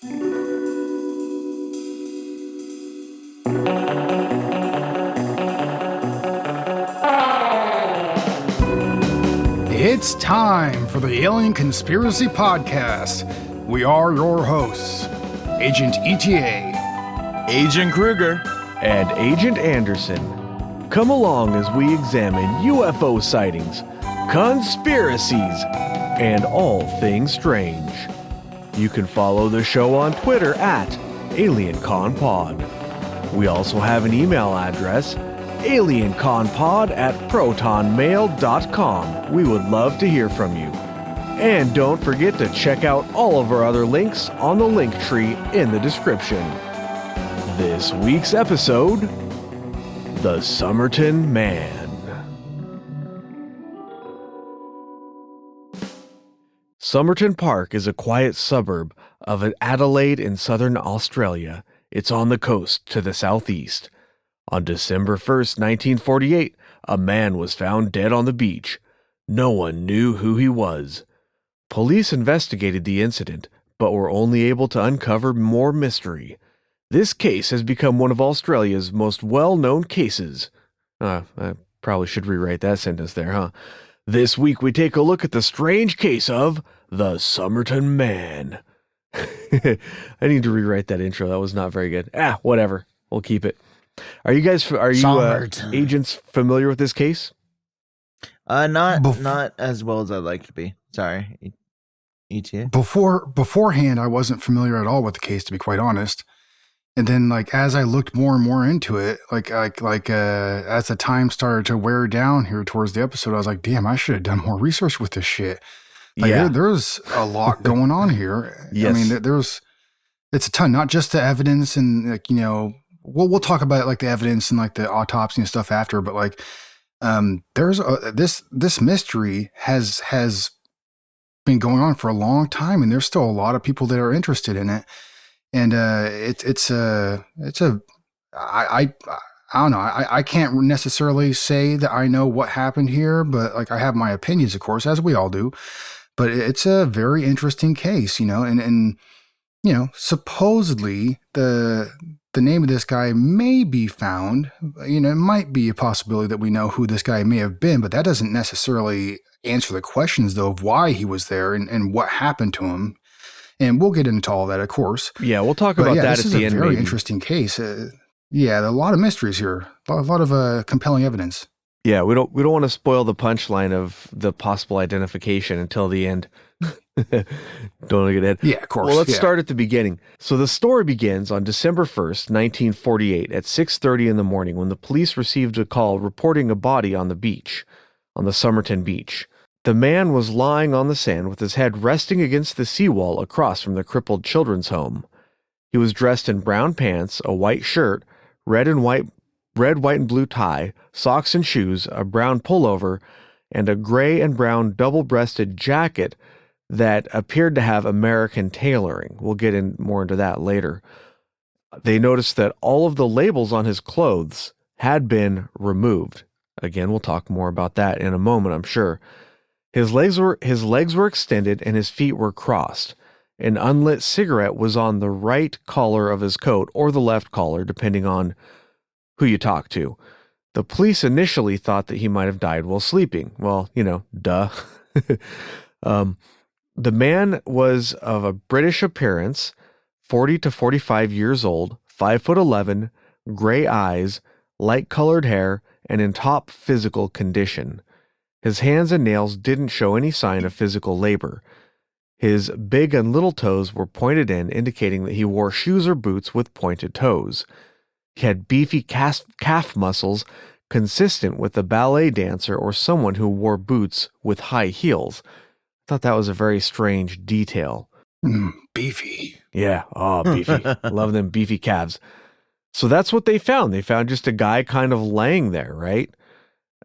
It's time for the Alien Conspiracy Podcast. We are your hosts, Agent ETA, Agent Kruger, and Agent Anderson. Come along as we examine UFO sightings, conspiracies, and all things strange. You can follow the show on Twitter at AlienConPod. We also have an email address, alienconpod@protonmail.com. We would love to hear from you. And don't forget to check out all of our other links on the link tree in the description. This week's episode, The Somerton Man. Somerton Park is a quiet suburb of Adelaide in southern Australia. It's on the coast to the southeast. On December 1st, 1948, a man was found dead on the beach. No one knew who he was. Police investigated the incident, but were only able to uncover more mystery. This case has become one of Australia's most well-known cases. I probably should rewrite that sentence there, huh? This week we take a look at the strange case of the Somerton Man. I need to rewrite that intro. That was not very good. Whatever. We'll keep it. Are you agents familiar with this case? Not as well as I'd like to be. Sorry, ETA. Beforehand, I wasn't familiar at all with the case, to be quite honest. And then, as I looked more and more into it, as the time started to wear down here towards the episode, I was like, damn, I should have done more research with this shit. There's a lot going on here. Yes. I mean, it's a ton, not just the evidence and, we'll talk about the evidence and the autopsy and stuff after, but there's this mystery has been going on for a long time, and there's still a lot of people that are interested in it. And I don't know. I can't necessarily say that I know what happened here, but I have my opinions, of course, as we all do. But it's a very interesting case, and supposedly the name of this guy may be found. It might be a possibility that we know who this guy may have been, but that doesn't necessarily answer the questions, though, of why he was there and what happened to him. And we'll get into all that, of course. Yeah, we'll talk about that at the end. This is a very interesting case. A lot of mysteries here. A lot of compelling evidence. Yeah, we don't want to spoil the punchline of the possible identification until the end. Don't get ahead. Yeah, of course. Well, let's start at the beginning. So the story begins on December 1st, 1948 at 6:30 in the morning when the police received a call reporting a body on the beach, on the Somerton beach. The man was lying on the sand with his head resting against the seawall across from the crippled children's home. He was dressed in brown pants, a white shirt, red, white, and blue tie, socks and shoes, a brown pullover, and a gray and brown double-breasted jacket that appeared to have American tailoring. We'll get more into that later. They noticed that all of the labels on his clothes had been removed. Again, we'll talk more about that in a moment, I'm sure. His legs were extended and his feet were crossed. An unlit cigarette was on the right collar of his coat or the left collar, depending on who you talk to. The police initially thought that he might have died while sleeping. Well, duh. The man was of a British appearance, 40 to 45 years old, 5'11", gray eyes, light-colored hair, and in top physical condition. His hands and nails didn't show any sign of physical labor. His big and little toes were pointed in, indicating that he wore shoes or boots with pointed toes. He had beefy calf muscles consistent with a ballet dancer or someone who wore boots with high heels. I thought that was a very strange detail. Beefy. Yeah, beefy. Love them beefy calves. So that's what they found. They found just a guy kind of laying there, right?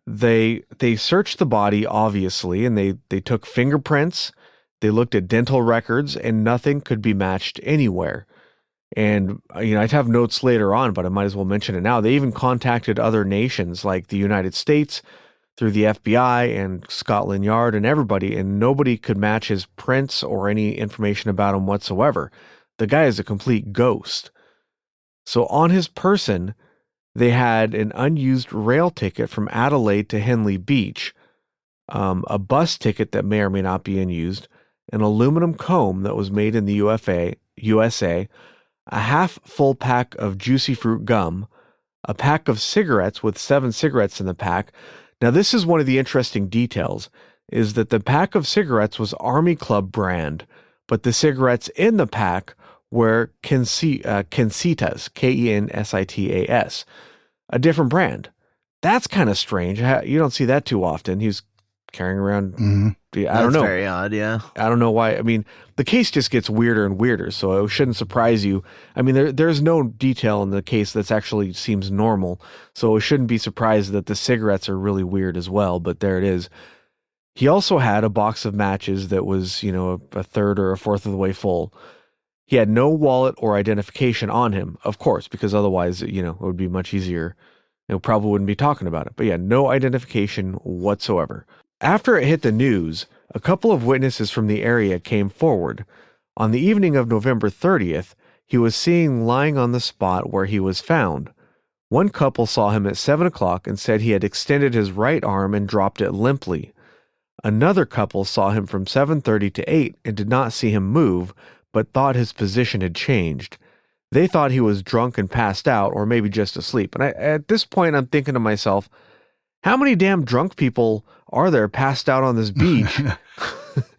They searched the body, obviously, and they took fingerprints. They looked at dental records, and nothing could be matched anywhere. And, I'd have notes later on, but I might as well mention it now. They even contacted other nations like the United States through the FBI and Scotland Yard and everybody, and nobody could match his prints or any information about him whatsoever. the guy is a complete ghost. So on his person, they had an unused rail ticket from Adelaide to Henley Beach, a bus ticket that may or may not be unused, an aluminum comb that was made in the USA, a half full pack of juicy fruit gum, a pack of cigarettes with 7 cigarettes in the pack. Now, this is one of the interesting details, is that the pack of cigarettes was Army Club brand, but the cigarettes in the pack were Kensitas, Kensitas, a different brand. That's kind of strange. You don't see that too often. He was carrying around. Mhm. I don't know. That's very odd, yeah. I don't know why. I mean, the case just gets weirder and weirder, so it shouldn't surprise you. I mean, there's no detail in the case that's actually seems normal, so it shouldn't be surprised that the cigarettes are really weird as well, but there it is. He also had a box of matches that was, a third or a fourth of the way full. He had no wallet or identification on him, of course, because otherwise, it would be much easier. Probably wouldn't be talking about it. But yeah, no identification whatsoever. After it hit the news, a couple of witnesses from the area came forward. On the evening of November 30th, he was seen lying on the spot where he was found. One couple saw him at 7 o'clock and said he had extended his right arm and dropped it limply. Another couple saw him from 7:30 to 8 and did not see him move, but thought his position had changed. They thought he was drunk and passed out, or maybe just asleep. And at this point, I'm thinking to myself, how many damn drunk people are there passed out on this beach?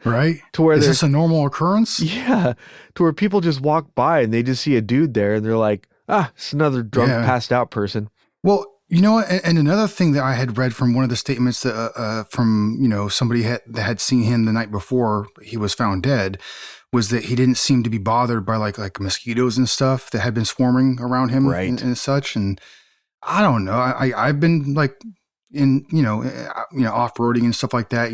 Right? To where is this a normal occurrence? Yeah, to where people just walk by and they just see a dude there and they're like, it's another drunk passed out person. Well, and another thing that I had read from one of the statements that, from, somebody that had seen him the night before he was found dead, was that he didn't seem to be bothered by like mosquitoes and stuff that had been swarming around him, right, and such. And I don't know. I've been like in, off-roading and stuff like that,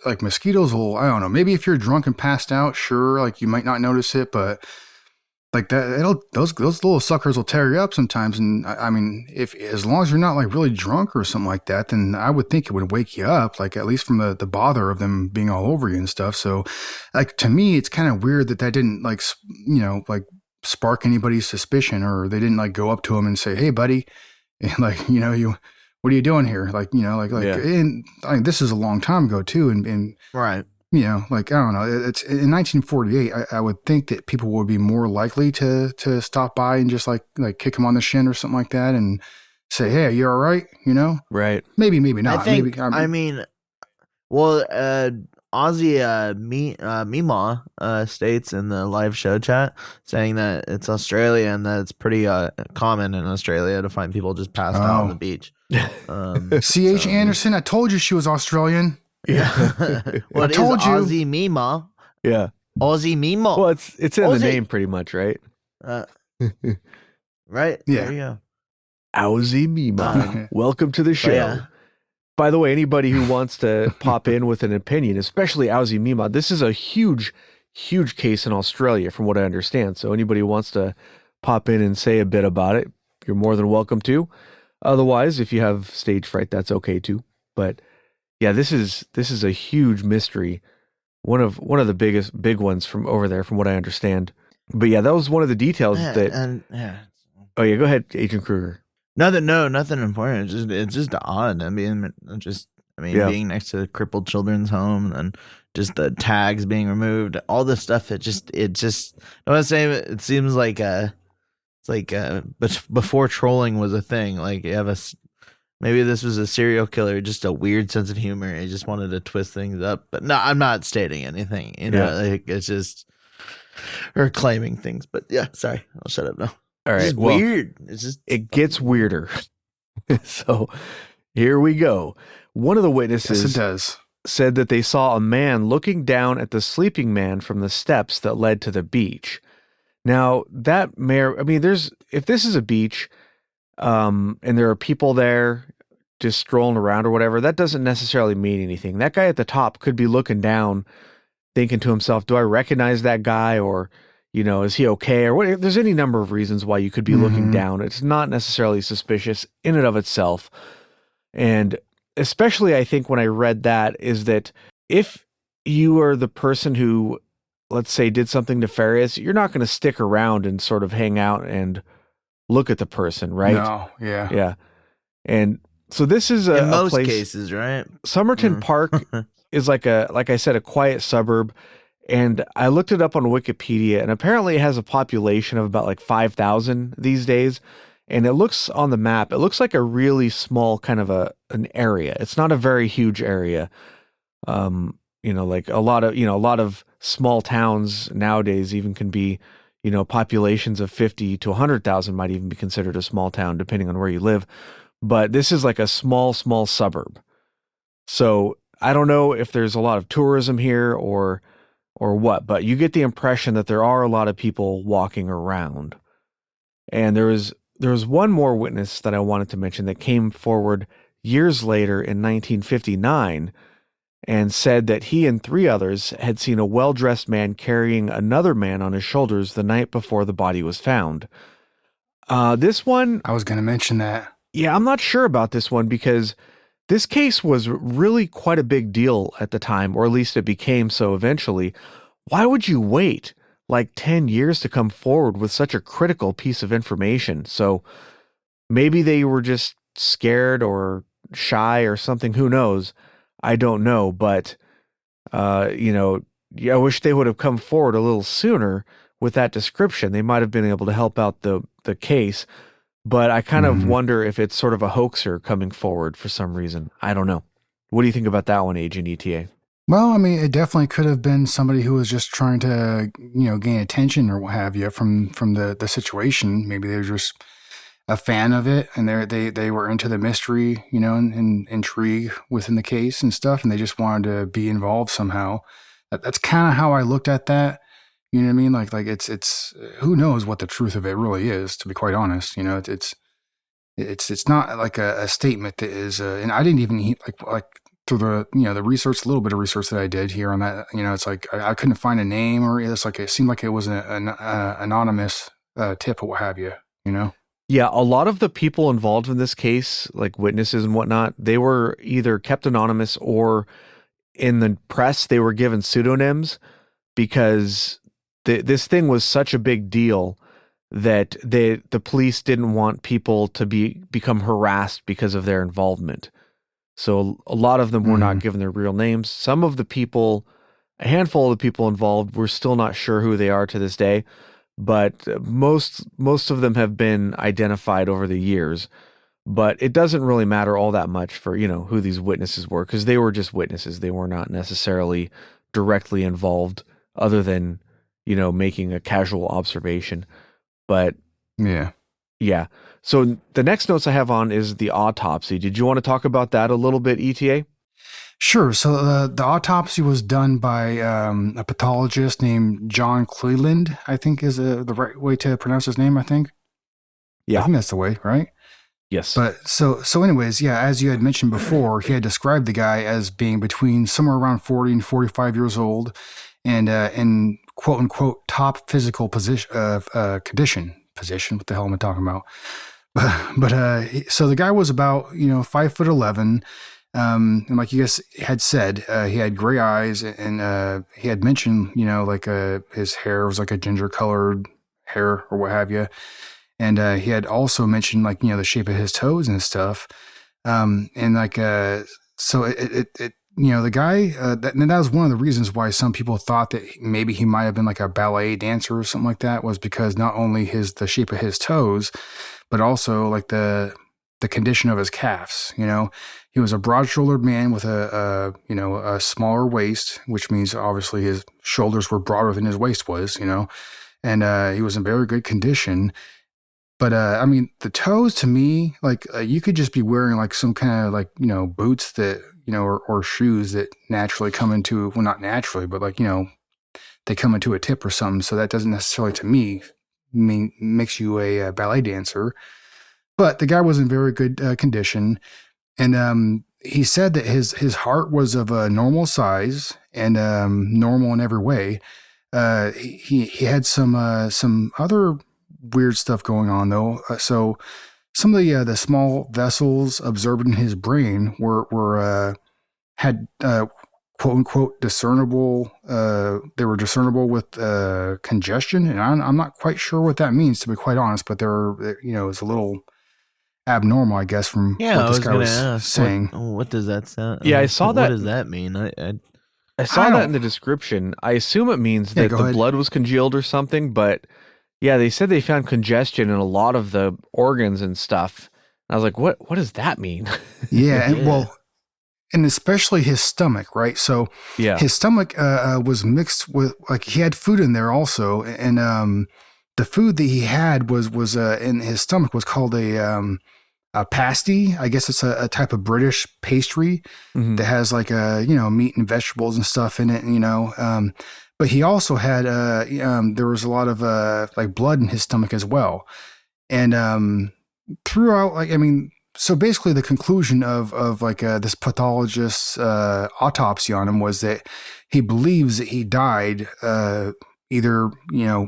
like mosquitoes will, I don't know, maybe if you're drunk and passed out, sure, like you might not notice it, but like that, those little suckers will tear you up sometimes. And I mean, as long as you're not like really drunk or something like that, then I would think it would wake you up, like at least from the bother of them being all over you and stuff. So like, to me, it's kind of weird that didn't like, like spark anybody's suspicion, or they didn't like go up to him and say, hey buddy, and like, what are you doing here? Like, and I mean, this is a long time ago too. And right. Like, I don't know, it's in 1948, I would think that people would be more likely to stop by and just like kick him on the shin or something like that and say, hey, are you all right? Right. Maybe not. I think, maybe, Aussie Mima states in the live show chat saying that it's Australia and that it's pretty common in Australia to find people just passed out on the beach. C.H. Anderson, I told you she was Australian. Yeah. Well, I told you. Aussie Mima. Yeah. Aussie Mima. Well, it's in Aussie. the name pretty much, right? Right. Yeah. There you go. Aussie Mima. Welcome to the show. Yeah. By the way, anybody who wants to pop in with an opinion, especially Aussie Mima, this is a huge, huge case in Australia from what I understand. So anybody who wants to pop in and say a bit about it, you're more than welcome to. Otherwise, if you have stage fright, that's okay too. But yeah, this is a huge mystery. One of the big ones from over there, from what I understand. But yeah, that was one of the details Oh yeah, go ahead, Agent Kruger. Nothing important. It's just odd. I mean, being next to the crippled children's home and just the tags being removed, all this stuff. It just. I want to say it seems like but before trolling was a thing. Like you have maybe this was a serial killer, just a weird sense of humor. He just wanted to twist things up. But no, I'm not stating anything. Like it's just or claiming things. But yeah, sorry, I'll shut up now. All right, it's weird. It's just it gets weirder. So here we go. One of the witnesses yes, it does. Said that they saw a man looking down at the sleeping man from the steps that led to the beach. Now that if this is a beach, and there are people there just strolling around or whatever, that doesn't necessarily mean anything. That guy at the top could be looking down, thinking to himself, do I recognize that guy? Or, is he okay? Or what? There's any number of reasons why you could be looking down. It's not necessarily suspicious in and of itself. And especially I think when I read that is that if you are the person who let's say, did something nefarious, you're not going to stick around and sort of hang out and look at the person, right? No, yeah. Yeah. And so this is In a most place, cases, right? Somerton Park is like I said, a quiet suburb. And I looked it up on Wikipedia, and apparently it has a population of about like 5,000 these days. And it looks on the map, it looks like a really small kind of an area. It's not a very huge area. Like a lot of small towns nowadays even can be, populations of 50 to 100,000 might even be considered a small town, depending on where you live. But this is like a small suburb. So I don't know if there's a lot of tourism here or what, but you get the impression that there are a lot of people walking around. And there was one more witness that I wanted to mention that came forward years later in 1959 and said that he and 3 others had seen a well-dressed man carrying another man on his shoulders the night before the body was found. This one, I was going to mention that. yeah, I'm not sure about this one because this case was really quite a big deal at the time, or at least it became so eventually. Why would you wait like 10 years to come forward with such a critical piece of information? So maybe they were just scared or shy or something. Who knows? I don't know. But, I wish they would have come forward a little sooner with that description. They might have been able to help out the case. But I kind of wonder if it's sort of a hoaxer coming forward for some reason. I don't know. What do you think about that one, Agent ETA? Well, I mean, it definitely could have been somebody who was just trying to, gain attention or what have you from the situation. Maybe they were just a fan of it, and they were into the mystery, and intrigue within the case and stuff, and they just wanted to be involved somehow. That's kind of how I looked at that. You know what I mean? Like it's who knows what the truth of it really is, to be quite honest. It's not like a statement that is, and I didn't even like through the the research, a little bit of research that I did here on that. It's like I couldn't find a name, or it's like it seemed like it was an anonymous tip or what have you. Yeah, a lot of the people involved in this case, like witnesses and whatnot, they were either kept anonymous or in the press they were given pseudonyms because this thing was such a big deal that the police didn't want people to become harassed because of their involvement. So a lot of them were not given their real names. Some of the people, a handful of the people involved, we're still not sure who they are to this day, but most of them have been identified over the years. But it doesn't really matter all that much for, who these witnesses were, because they were just witnesses. They were not necessarily directly involved other than, making a casual observation. But yeah. So the next notes I have on is the autopsy. Did you want to talk about that a little bit, ETA? Sure. So the autopsy was done by a pathologist named John Cleland, I think is the right way to pronounce his name, I think. Yeah. I think that's the way, right? Yes. But so anyways, yeah, as you had mentioned before, he had described the guy as being between somewhere around 40 and 45 years old and in quote unquote top physical condition. What the hell am I talking about? So the guy was about 5'11", and like you guys had said, he had gray eyes, and he had mentioned his hair was like a ginger colored hair or what have you, and he had also mentioned the shape of his toes and stuff, and so it the guy and that was one of the reasons why some people thought that maybe he might have been like a ballet dancer or something like that, was because not only the shape of his toes, but also like the condition of his calves. He was a broad-shouldered man with a smaller waist, which means obviously his shoulders were broader than his waist was, and he was in very good condition. But I mean, the toes to me, you could just be wearing like some kind of boots that or shoes that naturally come into, well, not naturally, but they come into a tip or something. So that doesn't necessarily, to me, makes you a ballet dancer. But the guy was in very good condition, and he said that his heart was of a normal size and normal in every way. He had some other weird stuff going on though. So some of the small vessels observed in his brain had quote unquote discernible. They were discernible with congestion, and I'm not quite sure what that means, to be quite honest. But it's a little abnormal, I guess, from Yeah, what I this was guy gonna was ask saying. what does that sound? Yeah, I saw what that. does that mean? I saw I that don't- in the description. I assume it means Yeah, that go the ahead. blood was congealed or something, but yeah, they said they found congestion in a lot of the organs and stuff. And I was like, what does that mean? Yeah, and Yeah. and especially his stomach, right? So Yeah. his stomach was mixed with, like, he had food in there also, and the food that he had was in his stomach was called a pasty. I guess it's a type of British pastry Mhm. that has like meat and vegetables and stuff in it, but he also had there was a lot of like blood in his stomach as well, and throughout, like, I mean, so basically the conclusion of like this pathologist's autopsy on him was that he believes that he died either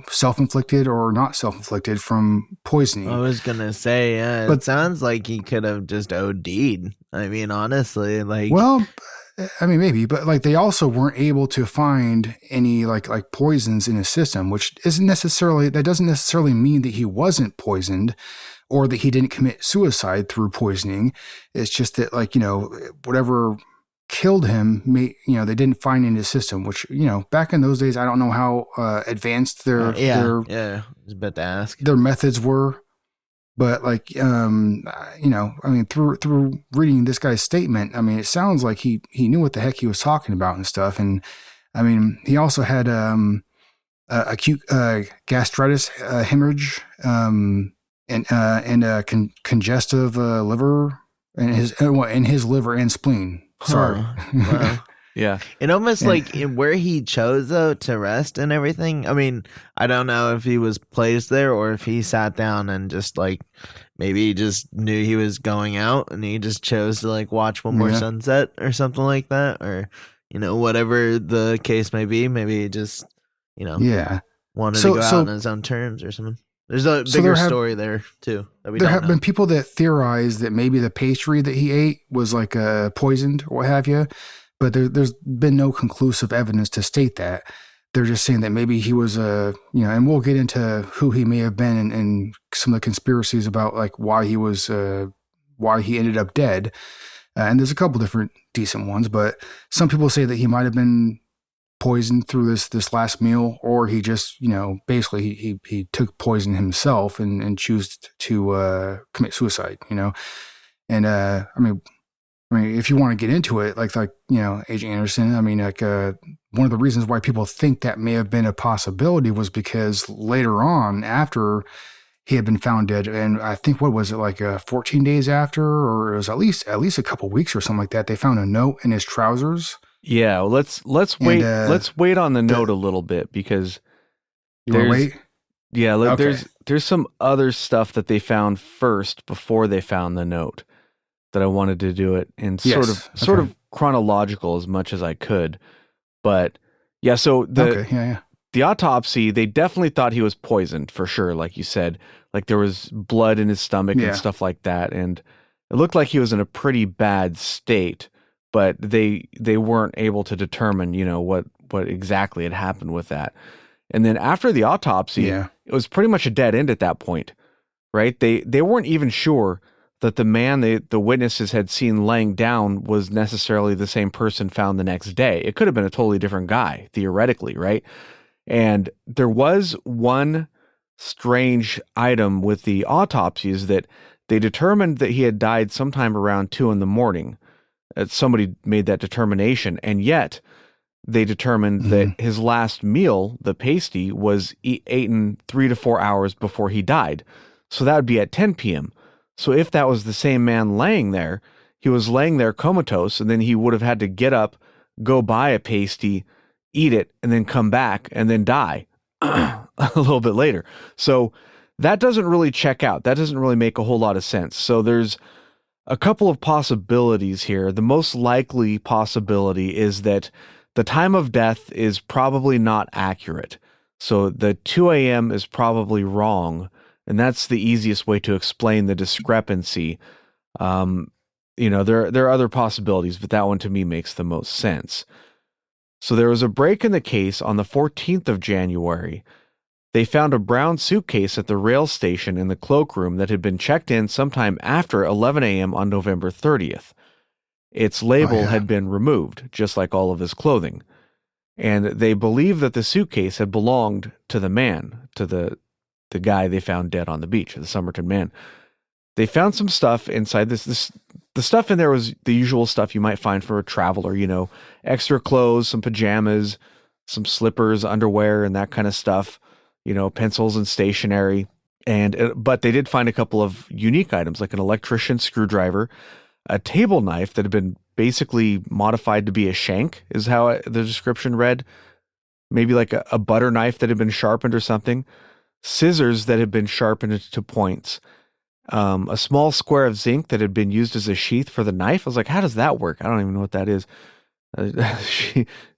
self-inflicted or not self-inflicted from poisoning. I was gonna say, yeah, it But- sounds like he could have just OD'd. I mean, honestly, like, Well, I mean, maybe, but like they also weren't able to find any like poisons in his system, which doesn't necessarily mean that he wasn't poisoned or that he didn't commit suicide through poisoning. It's just that, like, whatever killed him, they didn't find in his system, which, back in those days, I don't know how advanced their yeah, I was about to ask. their methods were. But like, I mean, through reading this guy's statement, I mean, it sounds like he knew what the heck he was talking about and stuff. And I mean, he also had acute gastritis, hemorrhage, and congestive liver in his liver and spleen. Sorry. Huh. Wow. Yeah. It almost Yeah. like where he chose though to rest and everything. I mean, I don't know if he was placed there or if he sat down and just like maybe he just knew he was going out and he just chose to like watch one more Yeah. sunset or something like that, or whatever the case may be. Maybe he just Yeah. wanted So- to go so- out on his own terms or something. There's a So bigger there have- story there too that we There don't have know. been people that theorize that maybe the pastry that he ate was like poisoned or what have you, but there's been no conclusive evidence to state that. They're just saying that maybe he was and we'll get into who he may have been and some of the conspiracies about like why he ended up dead. And there's a couple different decent ones, but some people say that he might have been poisoned through this last meal, or he just basically he took poison himself and chose to commit suicide. And I mean, if you want to get into it, like Agent Anderson, I mean, like one of the reasons why people think that may have been a possibility was because later on, after he had been found dead, and I think, what was it, like 14 days after, or it was at least a couple weeks or something like that, they found a note in his trousers. Yeah. Well, let's wait. And, Let's wait on the note a little bit because You want to There's- wait? yeah, Okay. there's some other stuff that they found first before they found the note that I wanted to do it in sort Yes, of okay. chronological as much as I could. But yeah, so Okay, yeah. the autopsy, they definitely thought he was poisoned for sure, like you said. Like there was blood in his stomach Yeah. and stuff like that, and it looked like he was in a pretty bad state. But they weren't able to determine, what exactly had happened with that. And then after the autopsy, Yeah. it was pretty much a dead end at that point, right? They weren't even sure that the man the witnesses had seen laying down was necessarily the same person found the next day. It could have been a totally different guy, theoretically, right? And there was one strange item with the autopsies that they determined that he had died sometime around 2 a.m. Somebody made that determination, and yet they determined that his last meal, the pasty, was eaten 3 to 4 hours before he died. So that would be at 10 p.m. So if that was the same man laying there, he was laying there comatose, and then he would have had to get up, go buy a pasty, eat it, and then come back and then die a little bit later. So that doesn't really check out. That doesn't really make a whole lot of sense. So there's a couple of possibilities here. The most likely possibility is that the time of death is probably not accurate. So the 2 a.m. is probably wrong, and that's the easiest way to explain the discrepancy. There are other possibilities, but that one to me makes the most sense. So there was a break in the case on the 14th of January. They found a brown suitcase at the rail station in the cloakroom that had been checked in sometime after 11 a.m. on November 30th. Its label had been removed, just like all of his clothing. And they believe that the suitcase had belonged to the man, to the guy they found dead on the beach, the Somerton Man. They found some stuff inside this. The stuff in there was the usual stuff you might find for a traveler, you know, extra clothes, some pajamas, some slippers, underwear, and that kind of stuff, you know, pencils and stationery. But they did find a couple of unique items, like an electrician screwdriver, a table knife that had been basically modified to be a shank, is how the description read. Maybe like a butter knife that had been sharpened or something. Scissors that had been sharpened to points. A small square of zinc that had been used as a sheath for the knife. I was like, how does that work? I don't even know what that is.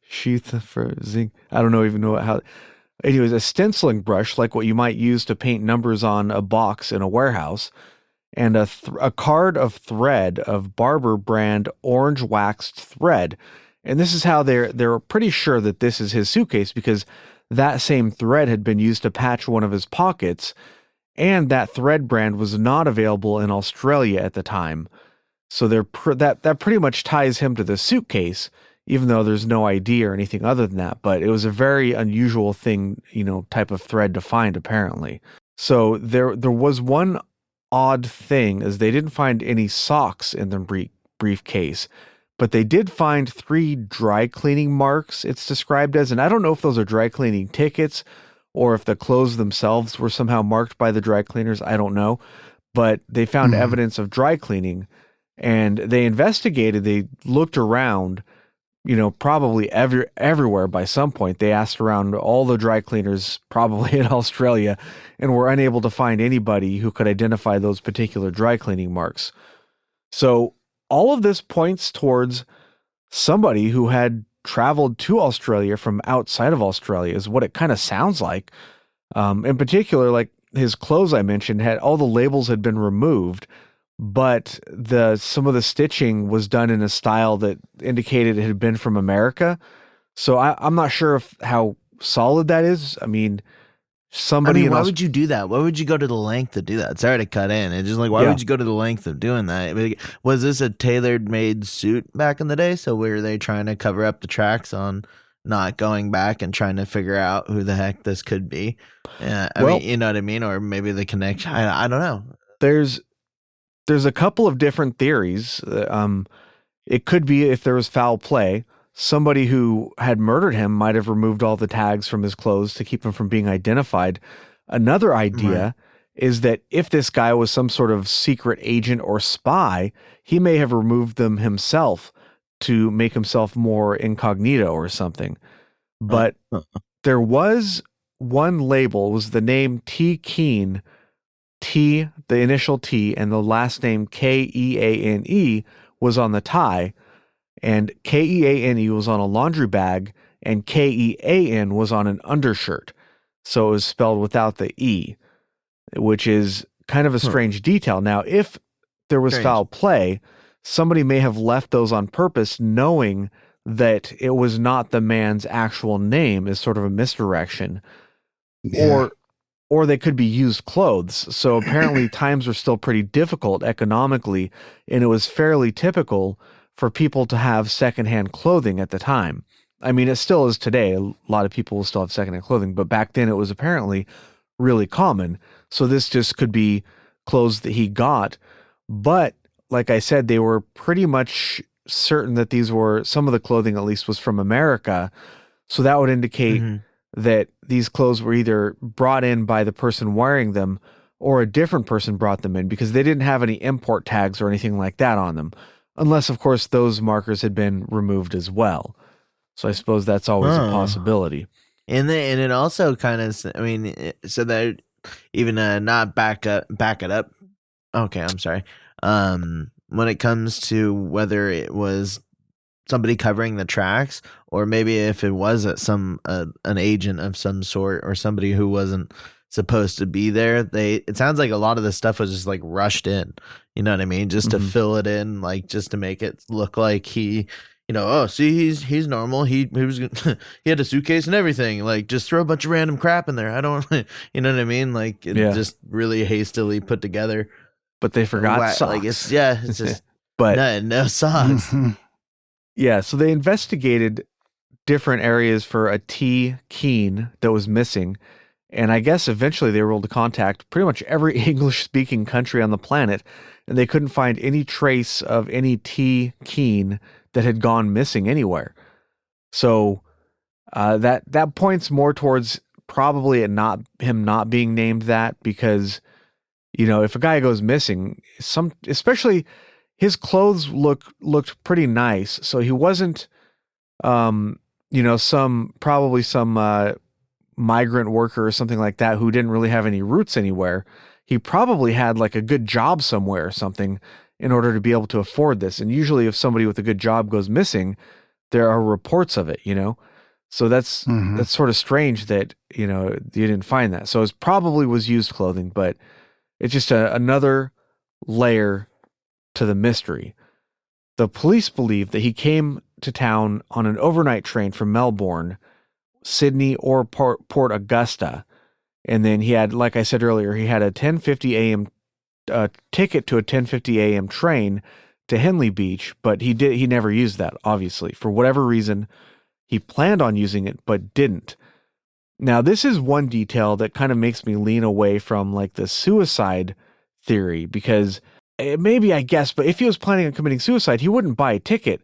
Sheath for zinc. I don't even know how. Anyways, a stenciling brush, like what you might use to paint numbers on a box in a warehouse, and a card of thread of Barber brand orange waxed thread. And this is how they're pretty sure that this is his suitcase, because that same thread had been used to patch one of his pockets, and that thread brand was not available in Australia at the time. So that pretty much ties him to the suitcase, even though there's no ID or anything other than that. But it was a very unusual thing, you know, type of thread to find, apparently. So there was one odd thing, as they didn't find any socks in the briefcase, but they did find 3 dry cleaning marks, it's described as, and I don't know if those are dry cleaning tickets or if the clothes themselves were somehow marked by the dry cleaners. I don't know, but they found evidence of dry cleaning, and they investigated. They looked around, you know, probably everywhere by some point. They asked around all the dry cleaners, probably in Australia, and were unable to find anybody who could identify those particular dry cleaning marks. So all of this points towards somebody who had traveled to Australia from outside of Australia, is what it kind of sounds like. In particular, like his clothes I mentioned, had all the labels had been removed, but some of the stitching was done in a style that indicated it had been from America. So I'm not sure how solid that is. I mean, why would you do that? Why would you go to the length to do that? Sorry to cut in. It's just like, why would you go to the length of doing that? I mean, was this a tailored made suit back in the day? So were they trying to cover up the tracks on not going back and trying to figure out who the heck this could be? I mean, you know what I mean? Or maybe the connection. I don't know. There's a couple of different theories. It could be, if there was foul play, somebody who had murdered him might have removed all the tags from his clothes to keep him from being identified. Another idea is that if this guy was some sort of secret agent or spy, he may have removed them himself to make himself more incognito or something. But there was one label, was the name T. Keane, T, the initial T, and the last name Keane was on the tie, and Keane was on a laundry bag, and Kean was on an undershirt. So it was spelled without the E, which is kind of a strange detail. Now, if there was foul play, somebody may have left those on purpose, knowing that it was not the man's actual name, is sort of a misdirection. Yeah. Or they could be used clothes. So apparently times were still pretty difficult economically, and it was fairly typical for people to have secondhand clothing at the time. I mean, it still is today. A lot of people will still have secondhand clothing, but back then it was apparently really common. So this just could be clothes that he got. But like I said, they were pretty much certain that these were, some of the clothing at least was from America. So that would indicate that these clothes were either brought in by the person wearing them, or a different person brought them in, because they didn't have any import tags or anything like that on them. Unless, of course, those markers had been removed as well. So I suppose that's always a possibility. And it also kind of, I mean, so that even not back it up. Okay, I'm sorry. When it comes to whether it was somebody covering the tracks, or maybe if it was an agent of some sort, or somebody who wasn't supposed to be there, it sounds like a lot of this stuff was just like rushed in, you know what I mean, just to fill it in, like just to make it look like he oh, see, he's normal. He was he had a suitcase and everything. Like, just throw a bunch of random crap in there. I don't, you know what I mean? Like, it just really hastily put together. But they forgot socks. Like, it's just but no socks. Yeah, so they investigated different areas for a T Keen that was missing. And I guess eventually they were able to contact pretty much every English-speaking country on the planet, and they couldn't find any trace of any T Keen that had gone missing anywhere. So that points more towards probably him not being named that, because if a guy goes missing, especially his clothes looked pretty nice, so he wasn't some migrant worker or something like that who didn't really have any roots anywhere. He probably had like a good job somewhere or something in order to be able to afford this. And usually if somebody with a good job goes missing, there are reports of it, So that's sort of strange that, you didn't find that. So it probably was used clothing, but it's just another layer to the mystery. The police believe that he came to town on an overnight train from Melbourne, Sydney, or Port Augusta. And then he had, like I said earlier, he had a 10:50 a.m. Ticket to a 10:50 a.m. train to Henley Beach, but he never used that, obviously. For whatever reason, he planned on using it, but didn't. Now, this is one detail that kind of makes me lean away from like the suicide theory, because maybe, I guess, but if he was planning on committing suicide, he wouldn't buy a ticket.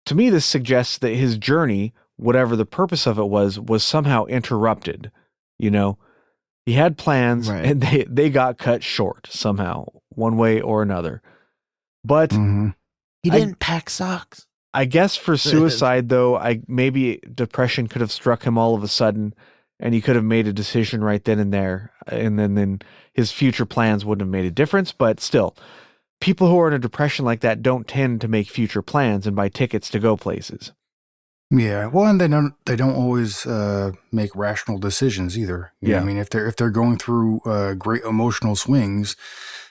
To me, this suggests that his journey, whatever the purpose of it was somehow interrupted. He had plans, Right. and they got cut short somehow, one way or another. But he didn't pack socks. I guess for suicide, though, maybe depression could have struck him all of a sudden, and he could have made a decision right then and there, and then his future plans wouldn't have made a difference. But still, people who are in a depression like that don't tend to make future plans and buy tickets to go places. Yeah, well, and they don't always make rational decisions either. You know what I mean, if they're going through great emotional swings,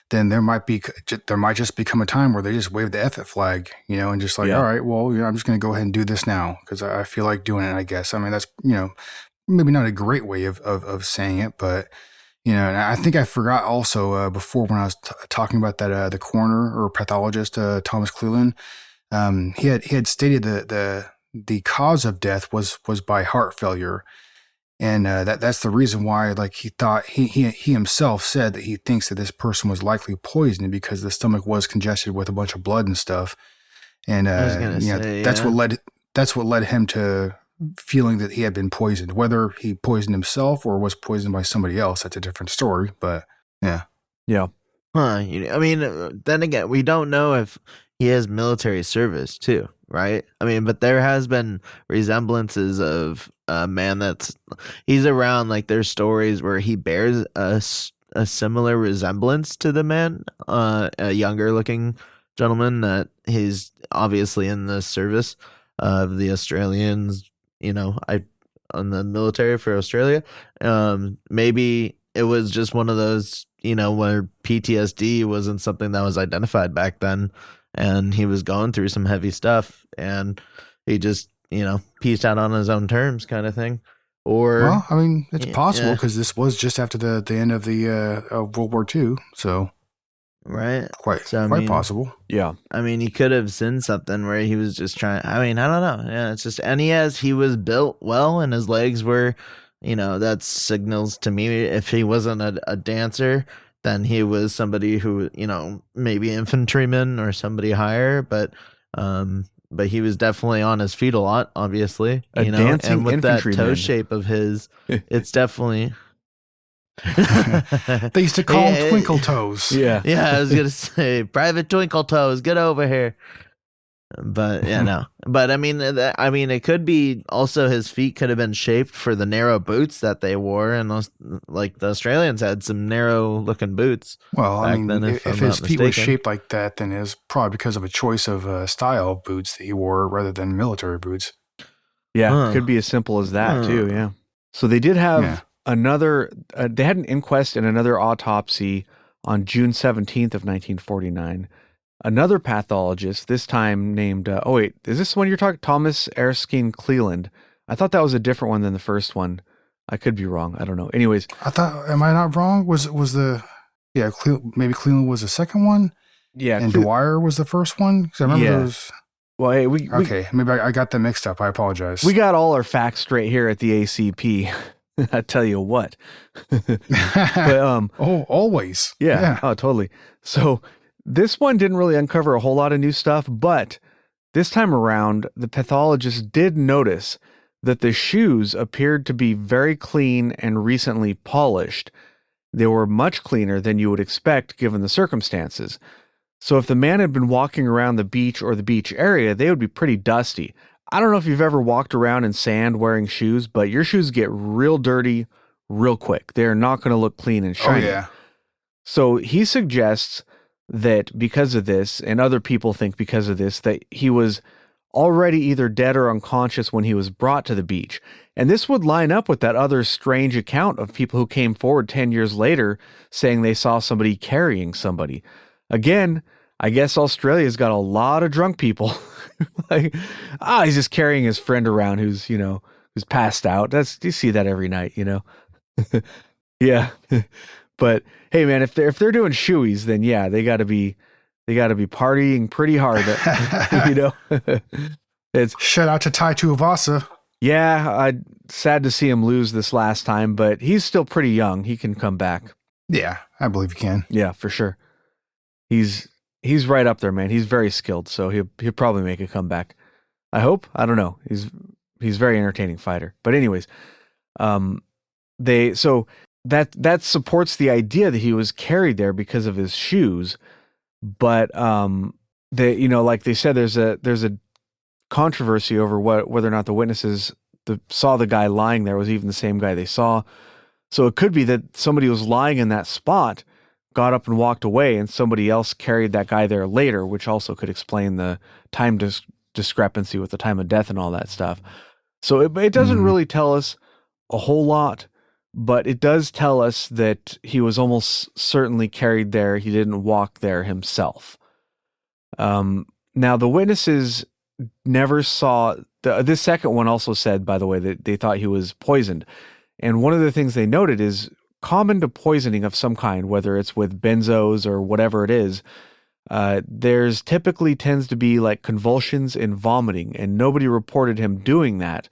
then there might just become a time where they just wave the F it flag, and just like, all right, well, I'm just going to go ahead and do this now because I feel like doing it. I guess. I mean, that's maybe not a great way of saying it, but and I think I forgot also before when I was talking about that the coroner or pathologist Thomas Cleland, he had stated the cause of death was by heart failure, and that's the reason why, like, he thought he himself said that he thinks that this person was likely poisoned because the stomach was congested with a bunch of blood and stuff, and I was gonna say, that's what led him to feeling that he had been poisoned. Whether he poisoned himself or was poisoned by somebody else, that's a different story. But yeah. Huh? I mean, then again, we don't know if he has military service too, right? I mean, but there has been resemblances of a man he's around. Like, there's stories where he bears a similar resemblance to the man, a younger looking gentleman that he's obviously in the service of the Australians. On the military for Australia. Maybe it was just one of those, where PTSD wasn't something that was identified back then, and he was going through some heavy stuff, and he just, pieced out on his own terms, kind of thing. Or, well, I mean, it's possible because this was just after the end of the World War II, so right, quite possible. Yeah, I mean, he could have seen something where he was just trying. I mean, I don't know. Yeah, it's just, and he was built well, and his legs were, that signals to me, if he wasn't a dancer, then he was somebody who, maybe infantryman or somebody higher, but he was definitely on his feet a lot, obviously, dancing and with that infantryman. toe shape of his, it's definitely. They used to call him Twinkle Toes. Yeah, I was gonna say, Private Twinkle Toes, get over here. But no. But I mean, it could be also his feet could have been shaped for the narrow boots that they wore, and like the Australians had some narrow looking boots. Well, I mean, then, if his feet were shaped like that, then it's probably because of a choice of style of boots that he wore rather than military boots. Yeah, could be as simple as that too. Yeah. So they did have another. They had an inquest and another autopsy on June 17th of 1949. Another pathologist, this time named, is this the one you're talking? Thomas Erskine Cleland. I thought that was a different one than the first one. I could be wrong. I don't know. Anyways. I thought, am I not wrong? Maybe Cleveland was the second one? Yeah. And Dwyer was the first one? Because I remember those. Well, hey, maybe I got them mixed up. I apologize. We got all our facts straight here at the ACP. I tell you what. But, always. Yeah. Oh, totally. So this one didn't really uncover a whole lot of new stuff, but this time around, the pathologist did notice that the shoes appeared to be very clean and recently polished. They were much cleaner than you would expect given the circumstances. So if the man had been walking around the beach or the beach area, they would be pretty dusty. I don't know if you've ever walked around in sand wearing shoes, but your shoes get real dirty real quick. They're not going to look clean and shiny. Oh, yeah. So he suggests that because of this, and other people think because of this, that he was already either dead or unconscious when he was brought to the beach. And this would line up with that other strange account of people who came forward 10 years later saying they saw somebody carrying somebody. Again, I guess Australia's got a lot of drunk people. Like, he's just carrying his friend around who's passed out. You see that every night, Yeah. But hey, man, if they're doing shoeies, then yeah, they got to be partying pretty hard. It's shout out to Tai Tuivasa. Yeah, sad to see him lose this last time, but he's still pretty young. He can come back. Yeah, I believe he can. Yeah, for sure. He's right up there, man. He's very skilled, so he'll probably make a comeback. I hope. I don't know. He's a very entertaining fighter. But anyways, that supports the idea that he was carried there because of his shoes. But like they said, there's a controversy over whether or not the witnesses saw the guy lying there was even the same guy they saw. So it could be that somebody was lying in that spot, got up and walked away, and somebody else carried that guy there later, which also could explain the time discrepancy with the time of death and all that stuff. So it doesn't really tell us a whole lot, but it does tell us that he was almost certainly carried there. He didn't walk there himself. Now, the witnesses never saw... This second one also said, by the way, that they thought he was poisoned. And one of the things they noted is common to poisoning of some kind, whether it's with benzos or whatever it is, there's typically tends to be like convulsions and vomiting, and nobody reported him doing that.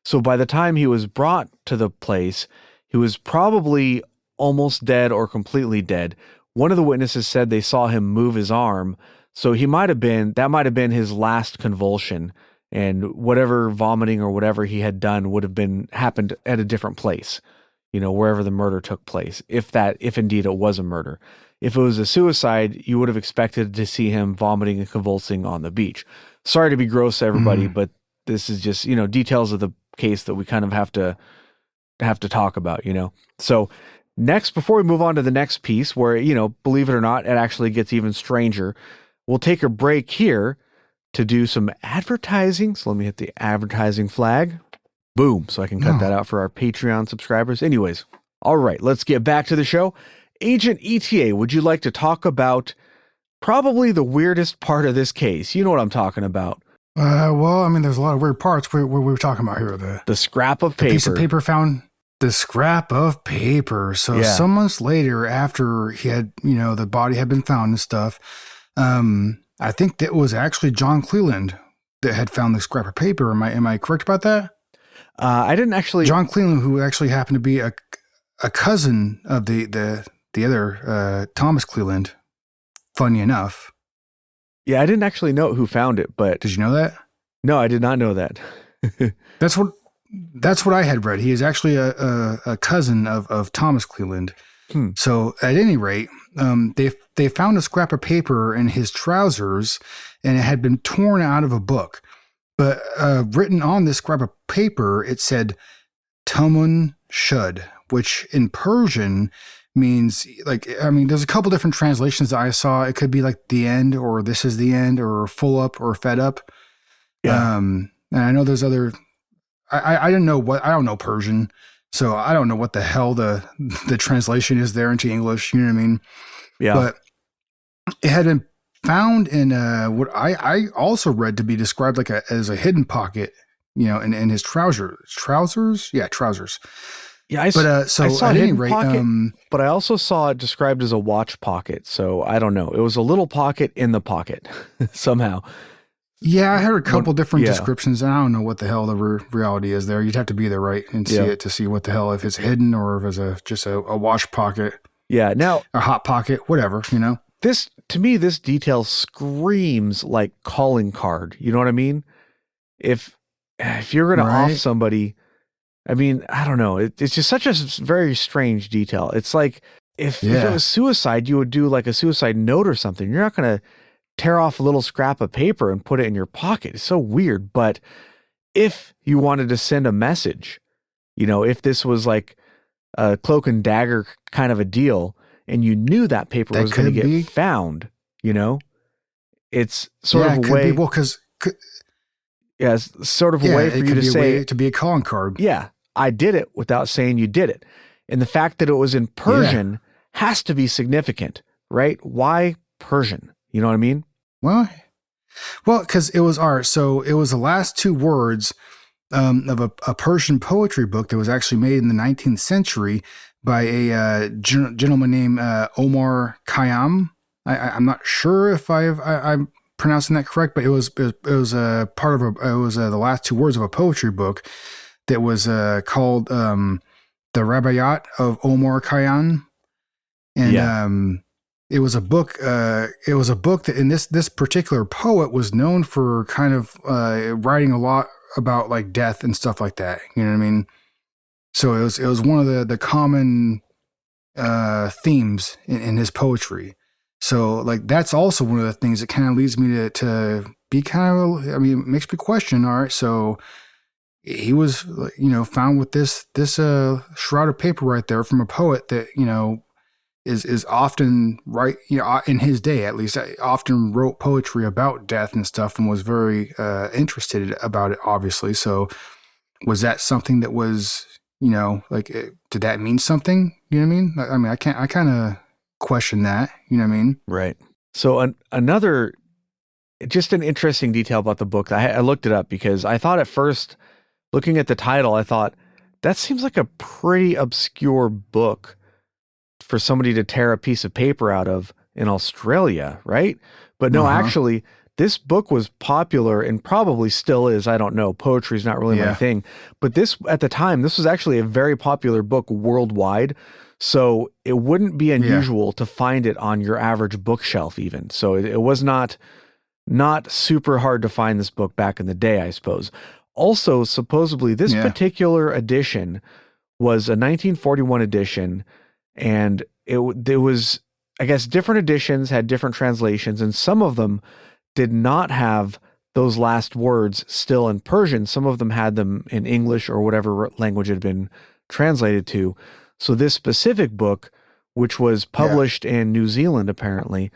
So by the time he was brought to the place, he was probably almost dead or completely dead. One of the witnesses said they saw him move his arm, so that might have been his last convulsion, and whatever vomiting or whatever he had done would have happened at a different place, wherever the murder took place, if indeed it was a murder. If it was a suicide, you would have expected to see him vomiting and convulsing on the beach. Sorry to be gross, everybody, but this is just, details of the case that we kind of have to talk about, So next, before we move on to the next piece where, believe it or not, it actually gets even stranger, we'll take a break here to do some advertising. So let me hit the advertising flag. Boom. So I can cut that out for our Patreon subscribers. Anyways, all right, let's get back to the show. Agent ETA, would you like to talk about probably the weirdest part of this case? You know what I'm talking about. Well, I mean, there's a lot of weird parts. What we're talking about here, the scrap of paper. The piece of paper found. The scrap of paper. So some months later, after he had, the body had been found and stuff, I think that was actually John Cleland that had found the scrap of paper. Am I correct about that? I didn't actually. John Cleland, who actually happened to be a cousin of the other Thomas Cleland. Funny enough. Yeah, I didn't actually know who found it, but did you know that? No, I did not know that. That's what I had read. He is actually a cousin of Thomas Cleland. So at any rate, they found a scrap of paper in his trousers, and it had been torn out of a book. But written on this scrap of paper, it said Tamam Shud, which in Persian means there's a couple different translations that I saw. It could be like the end, or this is the end, or full up, or fed up. Yeah. And I know there's other. I don't know Persian, so I don't know what the hell the translation is there into English. You know what I mean? Yeah. But it had been found in what I also read to be described like as a hidden pocket, in his trousers, yeah, trousers. Yeah, But so I saw at a any hidden rate, pocket, but I also saw it described as a watch pocket. So I don't know. It was a little pocket in the pocket somehow. yeah, I heard a couple different Yeah. descriptions, and I don't know what the hell the reality is there. You'd have to be there, right, and see Yeah. it to see what the hell, if it's hidden or if it's just a wash pocket, Yeah. Now, a hot pocket, whatever, this, to me, this detail screams like calling card. You know what I mean? If you're going to off Right? somebody, I mean, I don't know. It's just such a very strange detail. It's like if it Yeah. was suicide, you would do like a suicide note or something. You're not going to tear off a little scrap of paper and put it in your pocket. It's so weird. But if you wanted to send a message, if this was like a cloak and dagger kind of a deal, and you knew that paper That was going to could get be. found, it's sort Yeah, of it a could be. way. Well, because Yeah, it's sort of a yeah, way for it you could to be a say, way to be a calling card. yeah, I did it without saying you did it. And the fact that it was in Persian has to be significant, right? Why Persian? You know what I mean? Well, because it was art. So it was the last two words of a Persian poetry book that was actually made in the 19th century by a gentleman named Omar Khayyam. I'm not sure if I'm pronouncing that correct, but it was a part of the last two words of a poetry book that was called the Rabayat of Omar Khayyam, and Yeah. it was a book. It was a book that, in this particular poet was known for kind of writing a lot about like death and stuff like that. You know what I mean? So it was one of the common themes in his poetry. So like that's also one of the things that kind of leads me to be kind of, I mean, it makes me question. All right, so he was found with this shroud of paper right there from a poet that is often, right, in his day at least, often wrote poetry about death and stuff, and was very interested about it, obviously. So was that something that was, like, did that mean something? You know what I mean? I mean, I kind of question that, you know what I mean? Right. So another, just an interesting detail about the book. I looked it up because I thought at first, looking at the title, I thought that seems like a pretty obscure book for somebody to tear a piece of paper out of in Australia, right? But no, Uh-huh. actually, this book was popular and probably still is. I don't know. Poetry is not really my Yeah. thing. But this, at the time, this was actually a very popular book worldwide. So it wouldn't be unusual to find it on your average bookshelf even. So it was not super hard to find this book back in the day, I suppose. Also, supposedly, this Yeah. particular edition was a 1941 edition, and it was, I guess, different editions had different translations, and some of them did not have those last words still in Persian. Some of them had them in English or whatever language it had been translated to. So this specific book, which was published in New Zealand apparently,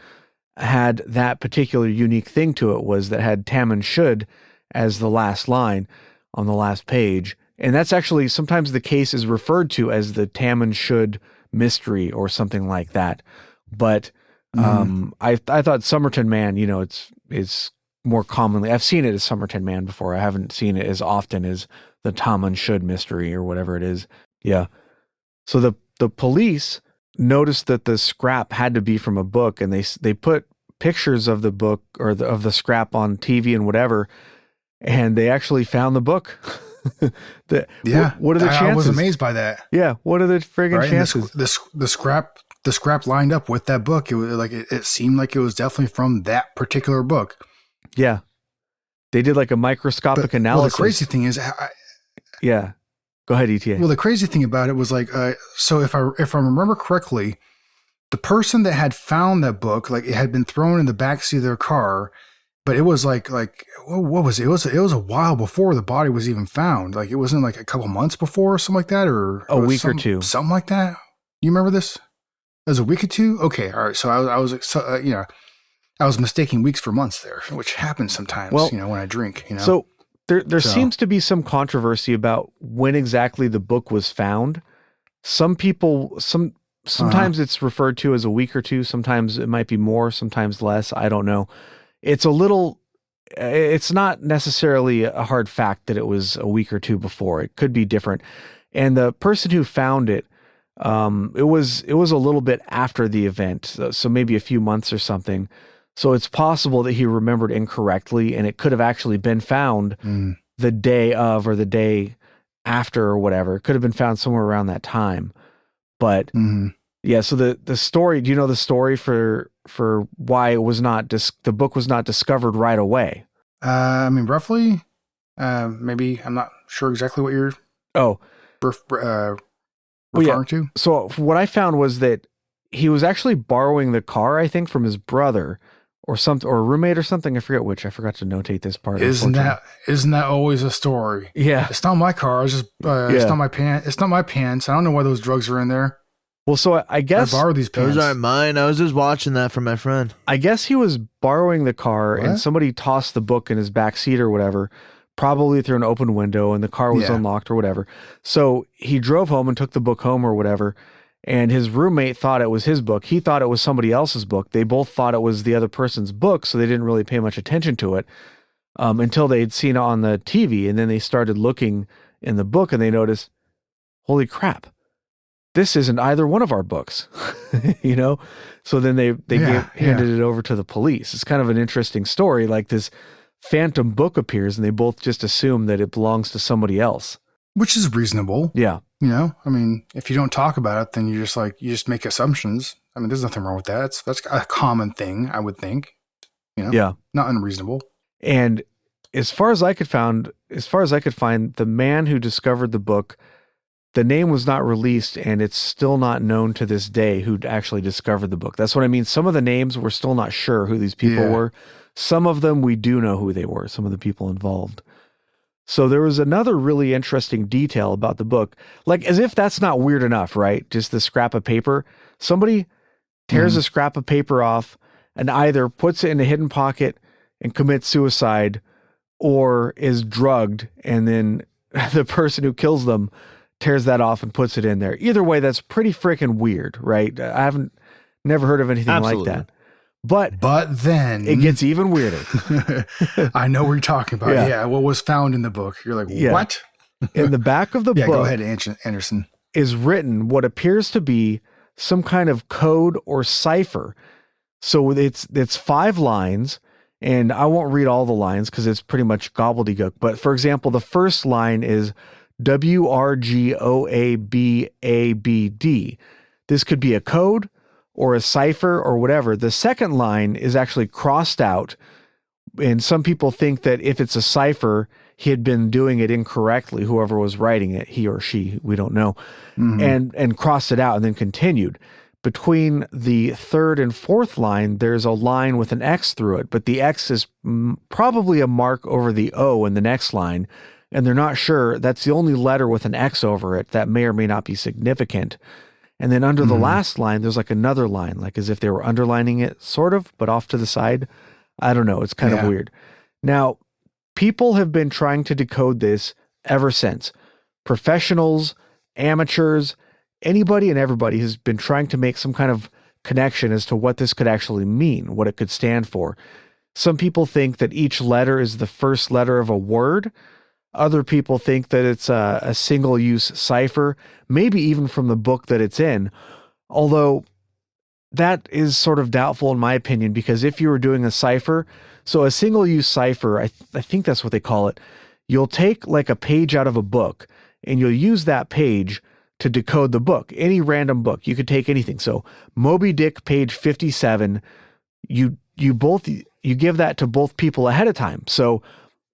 had that particular unique thing to it, was that had Tamam Shud as the last line on the last page. And that's actually sometimes the case is referred to as the Tamam Shud mystery or something like that. But I thought Somerton Man, it's more commonly, I've seen it as Somerton Man before. I haven't seen it as often as the Tamam Shud mystery or whatever it is. Yeah. So the police noticed that the scrap had to be from a book, and they put pictures of the book or of the scrap on TV and whatever, and they actually found the book. What are the chances? I was amazed by that. Yeah, what are the friggin' Right, chances? and the scrap lined up with that book. It was like it seemed like it was definitely from that particular book. Yeah, they did like a microscopic analysis. Well, the crazy thing is, yeah, go ahead, ETA. well, the crazy thing about it was like, so if I remember correctly, the person that had found that book, like, it had been thrown in the backseat of their car, but it was like what was it? It was a while before the body was even found. Like, it wasn't like a couple months before or something like that, or A week or two. something like that. You remember this? It was a week or two. Okay, all right. So I was I was mistaking weeks for months there, which happens sometimes. Well, when I drink. So there So- seems to be some controversy about when exactly the book was found. Some people, Sometimes it's referred to as a week or two. Sometimes it might be more, sometimes less. I don't know. It's not necessarily a hard fact that it was a week or two before. It could be different. And the person who found it, it was a little bit after the event. So maybe a few months or something. So it's possible that he remembered incorrectly, and it could have actually been found the day of or the day after or whatever. It could have been found somewhere around that time. But yeah, so the story, do you know the story for why it was not the book was not discovered right away? I mean, roughly, maybe I'm not sure exactly what you're referring to. So what I found was that he was actually borrowing the car, I think, from his brother or a roommate or something. I forget which. I forgot to notate this part. Isn't that always a story? Yeah. It's not my car. It's just it's not my pants. It's not my pants. I don't know why those drugs are in there. Well, so I guess I borrowed these pants. Those aren't mine. I was just watching that from my friend. I guess he was borrowing the car and somebody tossed the book in his back seat or whatever, probably through an open window, and the car was unlocked or whatever. So he drove home and took the book home or whatever. And his roommate thought it was his book. He thought it was somebody else's book. They both thought it was the other person's book, so they didn't really pay much attention to it until they'd seen it on the TV. And then they started looking in the book and they noticed, holy crap, this isn't either one of our books, you know? So then they handed it over to the police. It's kind of an interesting story. Like this phantom book appears and they both just assume that it belongs to somebody else. Which is reasonable. Yeah. You know, I mean, if you don't talk about it, then you just make assumptions. I mean, there's nothing wrong with that. That's a common thing, I would think. You know? Yeah. Not unreasonable. And as far as I could find, the man who discovered the book, the name was not released, and it's still not known to this day who actually discovered the book. That's what I mean. Some of the names we're still not sure who these people were. Some of them we do know who they were, some of the people involved. So there was another really interesting detail about the book, like as if that's not weird enough, right? Just the scrap of paper. Somebody tears a scrap of paper off and either puts it in a hidden pocket and commits suicide, or is drugged, and then the person who kills them tears that off and puts it in there. Either way, that's pretty freaking weird, right? I haven't never heard of anything like that. But then it gets even weirder. I know what you're talking about. Yeah. What was found in the book? You're like, what? In the back of the book, go ahead, Anderson, is written what appears to be some kind of code or cipher. So it's 5 lines, and I won't read all the lines because it's pretty much gobbledygook. But for example, the first line is WRGOABABD. This could be a code or a cipher or whatever. The second line is actually crossed out, and some people think that if it's a cipher, he had been doing it incorrectly, whoever was writing it, he or she, we don't know, and crossed it out and then continued. Between the third and fourth line, there's a line with an X through it, but the X is probably a mark over the O in the next line, and they're not sure. That's the only letter with an X over it. That may or may not be significant. And then under the last line, there's like another line, like as if they were underlining it, sort of, but off to the side. I don't know. It's kind of weird. Now, people have been trying to decode this ever since. Professionals, amateurs, anybody and everybody has been trying to make some kind of connection as to what this could actually mean, what it could stand for. Some people think that each letter is the first letter of a word. Other people think that it's a single-use cipher, maybe even from the book that it's in, although that is sort of doubtful in my opinion, because if you were doing a cipher, so a single-use cipher, I think that's what they call it, you'll take like a page out of a book, and you'll use that page to decode the book, any random book. You could take anything. So Moby Dick, page 57, you give that to both people ahead of time. So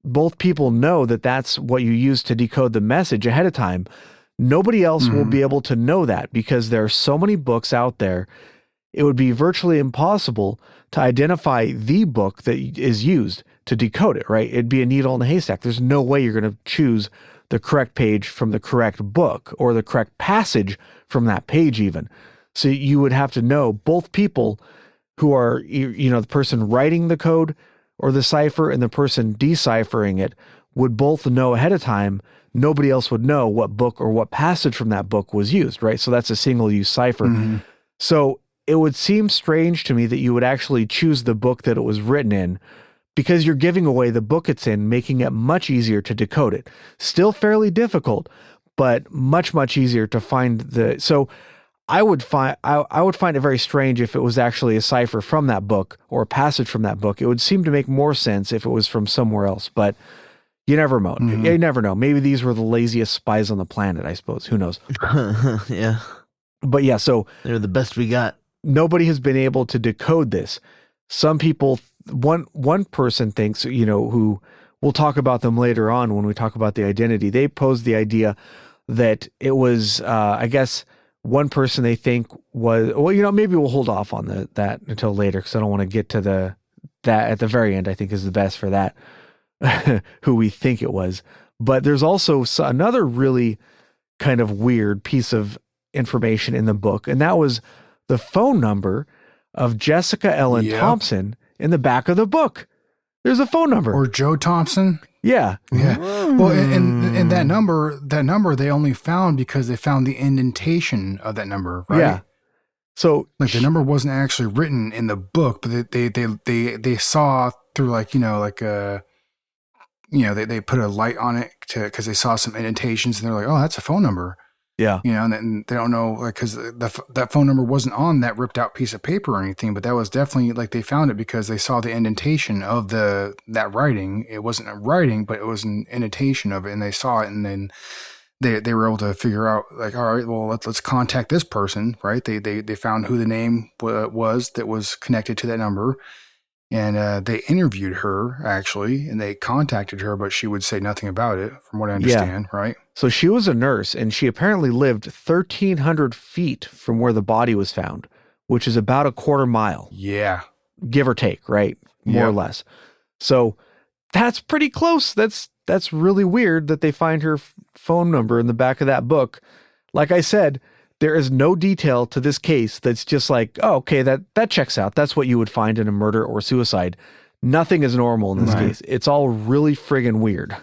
both people know that that's what you use to decode the message ahead of time. Nobody else will be able to know that because there are so many books out there. It would be virtually impossible to identify the book that is used to decode it, right? It'd be a needle in a haystack. There's no way you're going to choose the correct page from the correct book or the correct passage from that page even. So you would have to know both people who are, the person writing the code or the cipher and the person deciphering it would both know ahead of time, nobody else would know what book or what passage from that book was used, right? So that's a single-use cipher. Mhm. So it would seem strange to me that you would actually choose the book that it was written in, because you're giving away the book it's in, making it much easier to decode it. Still fairly difficult, but much, much easier to find the. So I would find it very strange if it was actually a cipher from that book or a passage from that book. It would seem to make more sense if it was from somewhere else, but you never know. Mhm. You never know. Maybe these were the laziest spies on the planet, I suppose. Who knows? Yeah. But yeah, so They're the best we got. nobody has been able to decode this. Some people, one person thinks, who we'll talk about them later on when we talk about the identity. They posed the idea that it was, I guess, one person they think was, well, maybe we'll hold off on that until later, because I don't want to get to that at the very end. I think is the best for that, who we think it was. But there's also another really kind of weird piece of information in the book, and that was the phone number of Jessica Ellen Yep. Thompson in the back of the book. There's a phone number. Or Joe Thompson. Yeah. Yeah. Well, and that number they only found because they found the indentation of that number, right? Yeah. So Like the number wasn't actually written in the book, but they saw through they put a light on it because they saw some indentations and they're like, oh, that's a phone number. yeah. And then they don't know, like, because that phone number wasn't on that ripped out piece of paper or anything, but that was definitely, like, they found it because they saw the indentation of that writing. It wasn't a writing, but it was an indentation of it, and they saw it, and then they were able to figure out, like, all right, well, let's contact this person, right? They found who the name was that was connected to that number, and they interviewed her, actually, and they contacted her, but she would say nothing about it, from what I understand, right? So she was a nurse, and she apparently lived 1,300 feet from where the body was found, which is about a quarter mile, Yeah. give or take, right? More or Yep. less. So that's pretty close. That's really weird that they find her phone number in the back of that book. Like I said, there is no detail to this case that's just like, oh, okay, that checks out. That's what you would find in a murder or suicide. Nothing is normal in this Right. case. It's all really friggin' weird.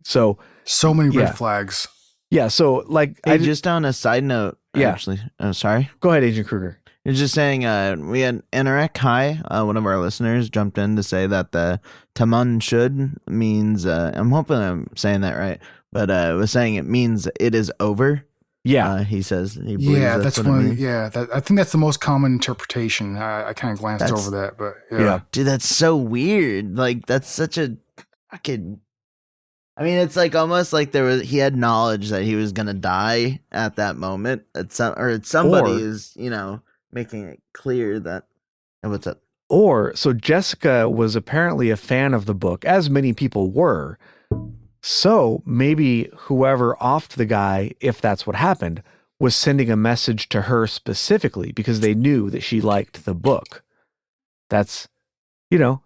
So So many Yeah. red flags. yeah, so like Hey, just on a side note, Yeah. actually. Oh, sorry. go ahead, Agent Kruger. You're just saying we had Interact High, one of our listeners jumped in to say that the Tamam Shud means, I'm hoping I'm saying that right, but it was saying it means it is over. Yeah. He says he believes Yeah, that's that's what it one. means. Yeah, I think that's the most common interpretation. I kind of glanced That's- over that, but Yeah. Dude, that's so weird. Like, that's such a fucking. I mean, it's like almost like he had knowledge that he was gonna die at that moment. Somebody Or- is, making it clear that. And what's up? So Jessica was apparently a fan of the book, as many people were. So maybe whoever offed the guy, if that's what happened, was sending a message to her specifically because they knew that she liked the book. That's,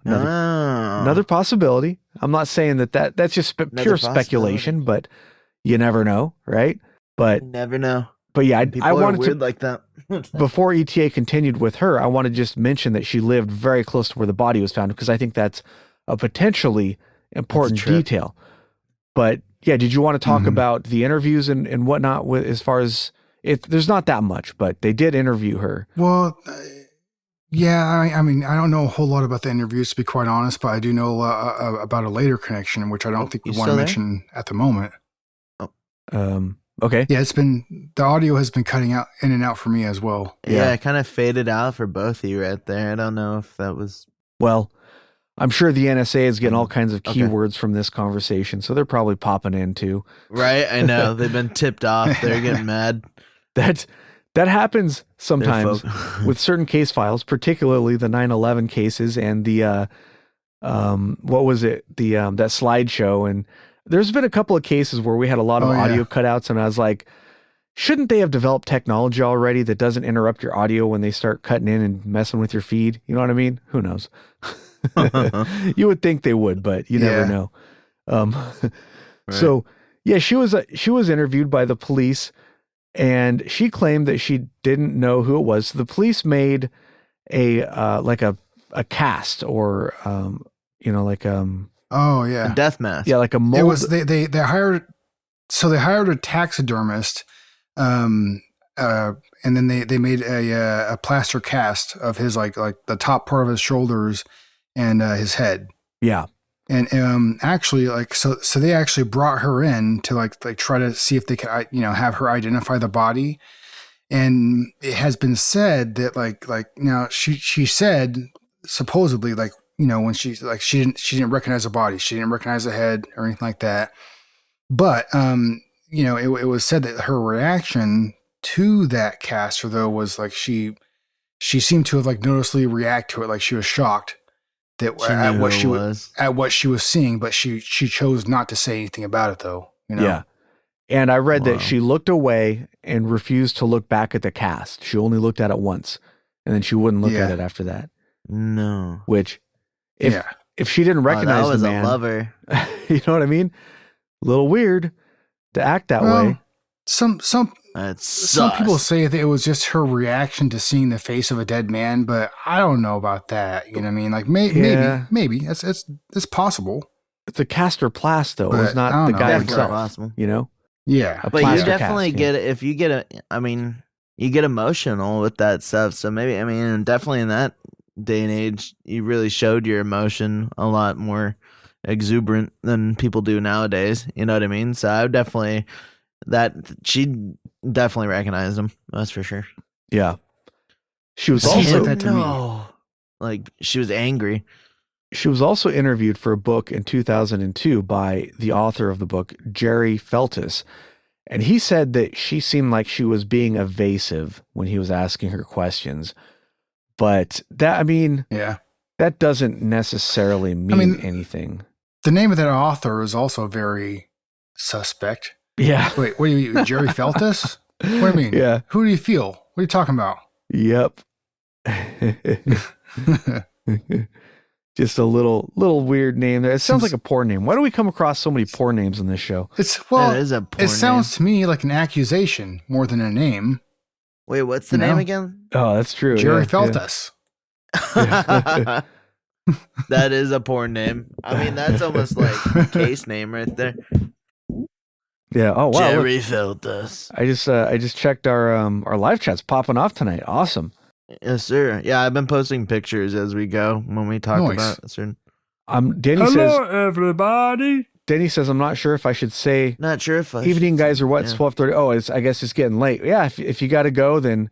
another possibility. I'm not saying that's just Another pure speculation, but you never know, right? But You never know. yeah, People I are wanted weird to, like that. before ETA continued with her, I want to just mention that she lived very close to where the body was found because I think that's a potentially important trip. detail. But yeah, did you want to talk Mhm. about the interviews and whatnot with, as far as there's not that much, but they did interview her. Well, yeah. I mean, I don't know a whole lot about the interviews, to be quite honest, but I do know about a later connection, which I don't think we you want to still there? mention at the moment. Okay. Yeah, the audio has been cutting out in and out for me as well. Yeah, it kind of faded out for both of you right there. I don't know if that was. Well, I'm sure the NSA is getting all kinds of Okay. keywords from this conversation, so they're probably popping in too. Right, I know. They've been tipped off. They're getting mad. That happens sometimes They're with certain case files, particularly the 9/11 cases and the what was it? That slideshow. And there's been a couple of cases where we had a lot of Oh, yeah. audio cutouts, and I was like, shouldn't they have developed technology already that doesn't interrupt your audio when they start cutting in and messing with your feed? You know what I mean? Who knows? You would think they would, but you never Yeah. know. Right. So yeah, she was interviewed by the police, and she claimed that she didn't know who it was. So the police made a cast, or Oh a yeah. death mask. like a mold. It was they hired so they hired a taxidermist, um, and then they made a plaster cast of his like the top part of his shoulders and his head. Yeah. And actually, like so they actually brought her in to like try to see if they could have her identify the body. And it has been said that like now she said supposedly like when she's like she didn't recognize the body, she didn't recognize the head or anything like that. But it was said that her reaction to that caster though was like she seemed to have like noticeably react to it, like she was shocked that at what she was seeing, but she chose not to say anything about it though. Yeah. And I read that she looked away and refused to look back at the cast. She only looked at it once, and then she wouldn't look at it after that. No. Which, if she didn't recognize that was the man, a lover. You know what I mean? A little weird to act that way. Some people say that it was just her reaction to seeing the face of a dead man, but I don't know about that. You know what I mean? Like maybe it's possible. It's a caster plast though. It's not the guy himself. Possible. You know? Yeah, but you definitely get it if you get you get emotional with that stuff. So maybe definitely in that day and age, you really showed your emotion a lot more exuberant than people do nowadays. You know what I mean? So I would definitely she definitely recognized him. That's for sure. Yeah, she was also that to me. Like she was angry. She was also interviewed for a book in 2002 by the author of the book, Jerry Feltus. And he said that she seemed like she was being evasive when he was asking her questions. But that doesn't necessarily mean anything. The name of that author is also very suspect. Yeah. Wait, what do you mean? Jerry Feltus? What do you mean? Yeah. Who do you feel? What are you talking about? Yep. Just a little weird name there. It sounds like a porn name. Why do we come across so many porn names in this show? It sounds to me like an accusation more than a name. Wait, what's the name again? Oh, that's true. Jerry Feltus. Yeah. That is a porn name. That's almost like a case name right there. Yeah. Oh wow. Jerry Feltus. I just checked our live chat's popping off tonight. Awesome. Yes, sir. Yeah, I've been posting pictures as we go when we talk about certain. Denny Hello, everybody. Denny says, I'm not sure if I should say. Not sure if I evening, guys, or what? It's 12:30. Oh, I guess it's getting late. Yeah, if you got to go, then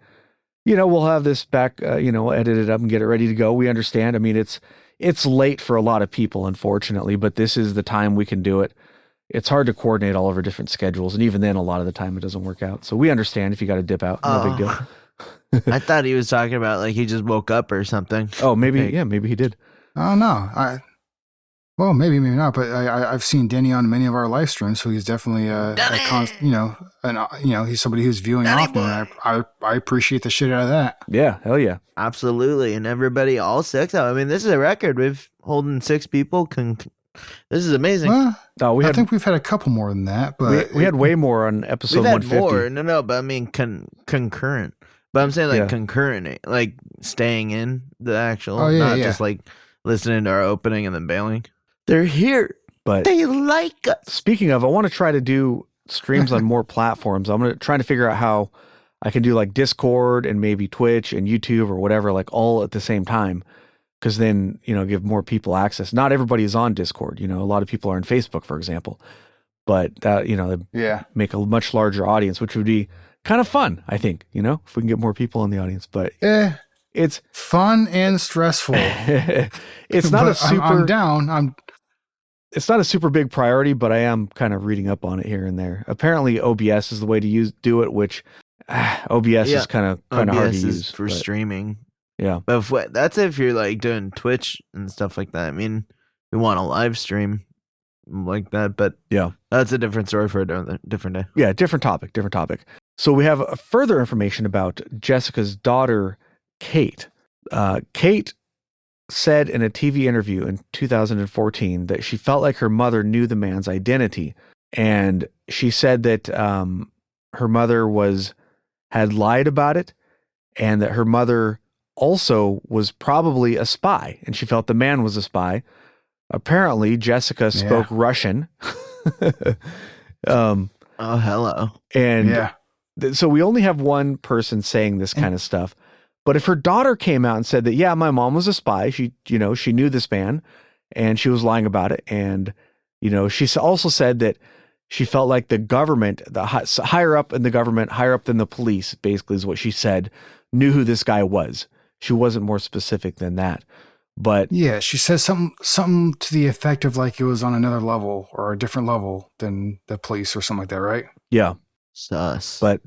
we'll have this back. We'll edit it up and get it ready to go. We understand. It's late for a lot of people, unfortunately, but this is the time we can do it. It's hard to coordinate all of our different schedules, and even then, a lot of the time it doesn't work out. So we understand if you got to dip out. No big deal. I thought he was talking about like he just woke up or something. Oh, maybe maybe he did. Oh no, maybe not. But I've seen Denny on many of our live streams, so he's definitely he's somebody who's viewing Denny often. I appreciate the shit out of that. Yeah, hell yeah, absolutely. And everybody, all six. This is a record. We've holding 6 people. This is amazing. Well, I think we've had a couple more than that, but we had way more on episode 150. More. No, but concurrent. But I'm saying like concurrent, like staying in the actual, not just like listening to our opening and then bailing. They're here, but they like us. Speaking of, I want to try to do streams on more platforms. I'm trying to figure out how I can do like Discord and maybe Twitch and YouTube or whatever, like all at the same time. Because then, give more people access. Not everybody is on Discord. A lot of people are on Facebook, for example. But that, they make a much larger audience, which would be kind of fun, I think, if we can get more people in the audience. But it's fun and stressful. It's not a super. I'm down. It's not a super big priority, but I am kind of reading up on it here and there. Apparently, OBS is the way to do it, which OBS is kind of hard to use for streaming. Yeah, but that's if you're like doing Twitch and stuff like that. We want a live stream like that, but that's a different story for a different day. Yeah, different topic. So we have further information about Jessica's daughter, Kate. Kate said in a TV interview in 2014 that she felt like her mother knew the man's identity, and she said that her mother had lied about it, and that her mother also was probably a spy, and she felt the man was a spy. Apparently, Jessica spoke Russian. Oh, hello. And Yeah. so we only have one person saying this kind of stuff. But if her daughter came out and said that, yeah, my mom was a spy, she knew this man and she was lying about it. And, she also said that she felt like the government, higher up in the government, higher up than the police, basically is what she said, knew who this guy was. She wasn't more specific than that. But Yeah, she says something to the effect of like it was on another level or a different level than the police or something like that, right? yeah, Sus. but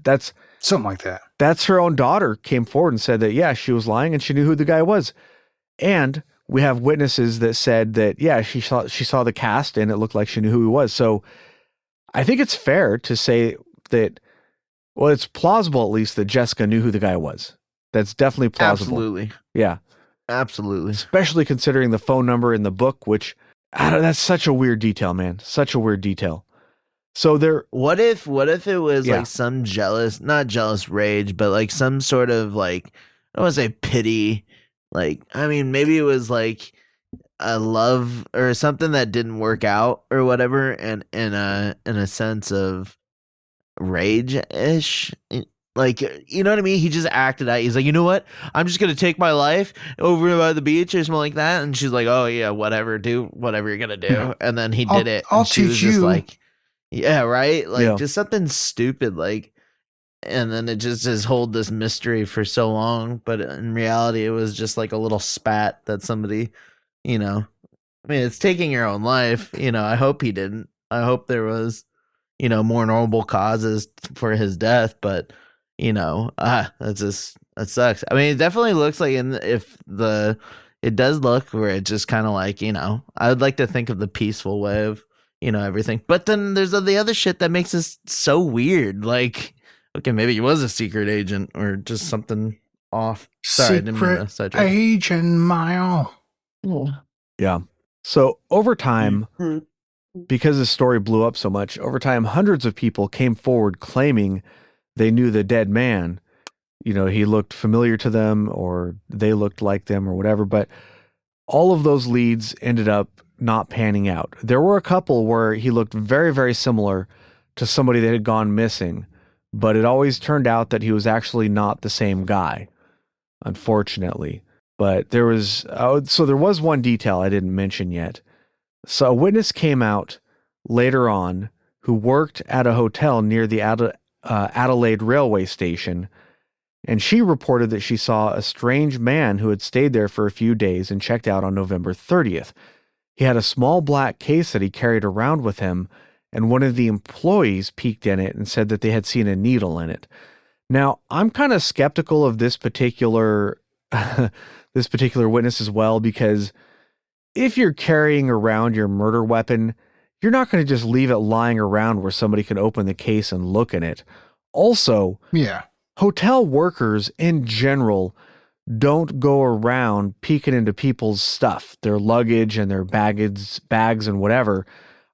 Something like that. that's her own daughter came forward and said that, yeah, she was lying and she knew who the guy was. And we have witnesses that said that, yeah, she saw the cast and it looked like she knew who he was. So I think it's fair to say that, well, it's plausible at least that Jessica knew who the guy was. That's definitely plausible. Absolutely. Yeah. Absolutely. Especially considering the phone number in the book, which, that's such a weird detail, man. Such a weird detail. So what if it was Yeah. like some not jealous rage, but like some sort of like, I don't want to say pity. Like, I mean, maybe it was like a love or something that didn't work out or whatever. And in a sense of rage ish. Like, you know what I mean? He just acted out. He's like, you know what? I'm just going to take my life over by the beach or something like that. And she's like, oh, yeah, whatever. Do whatever you're going to do. Yeah. And then he did it. I'll And she was teach just you. like, yeah, right? Like, Yeah. just something stupid. Like, and then it just hold this mystery for so long. But in reality, it was just like a little spat that somebody, I mean, it's taking your own life. I hope he didn't. I hope there was, more normal causes for his death. But, that sucks. I mean, it definitely looks like it does look where it just kind of like, I would like to think of the peaceful way of, everything. But then there's the other shit that makes this so weird. Like, okay, maybe he was a secret agent or just something off. Sorry, I didn't mean to Secret sidetrack. agent mile. Yeah. So over time, because the story blew up so much, over time, hundreds of people came forward claiming they knew the dead man. He looked familiar to them or they looked like them or whatever, but all of those leads ended up not panning out. There were a couple where he looked very, very similar to somebody that had gone missing, but it always turned out that he was actually not the same guy, unfortunately. But there was one detail I didn't mention yet. So a witness came out later on who worked at a hotel near the Adelaide railway station, and she reported that she saw a strange man who had stayed there for a few days and checked out on November 30th. He had a small black case that he carried around with him, and one of the employees peeked in it and said that they had seen a needle in it. Now, I'm kind of skeptical of this particular witness as well, because if you're carrying around your murder weapon, you're not going to just leave it lying around where somebody can open the case and look in it. Also, Yeah. hotel workers in general don't go around peeking into people's stuff, their luggage and their bags and whatever.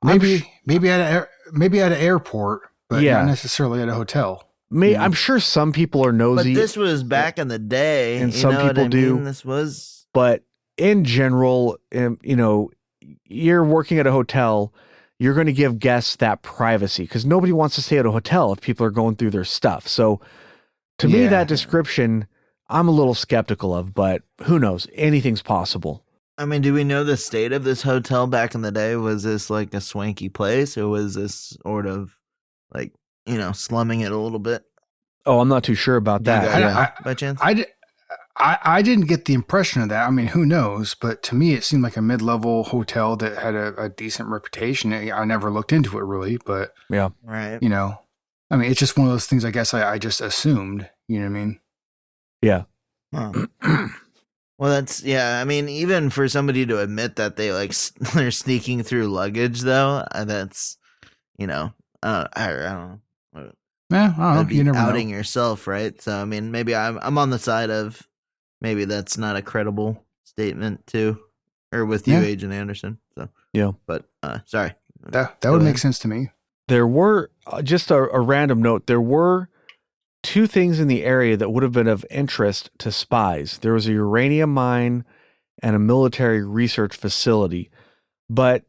Maybe at an airport, but Yeah. not necessarily at a hotel. I'm sure some people are nosy. But this was back in the day. And you some know what people I do. mean? This was. But in general, you're working at a hotel, you're going to give guests that privacy because nobody wants to stay at a hotel if people are going through their stuff. So to me, Yeah. that description, I'm a little skeptical of, but who knows? Anything's possible. I mean, do we know the state of this hotel back in the day? Was this like a swanky place or was this sort of like, slumming it a little bit? Oh, I'm not too sure about Do you that. guys Yeah. know, by chance? I didn't get the impression of that. I mean, who knows? But to me, it seemed like a mid-level hotel that had a decent reputation. I never looked into it really, but Yeah. Right. I mean, it's just one of those things. I guess I just assumed. You know what I mean? Yeah. Huh. Well, I mean, even for somebody to admit that they're sneaking through luggage, though, that's, I don't know. Yeah, I don't That'd know. be You never outing know. yourself, right? So, I mean, maybe I'm on the side of maybe that's not a credible statement too, or with you, Yeah. Agent Anderson. So, Yeah. but sorry. That Go would make ahead. sense to me. There were, just a random note, there were two things in the area that would have been of interest to spies. There was a uranium mine and a military research facility. But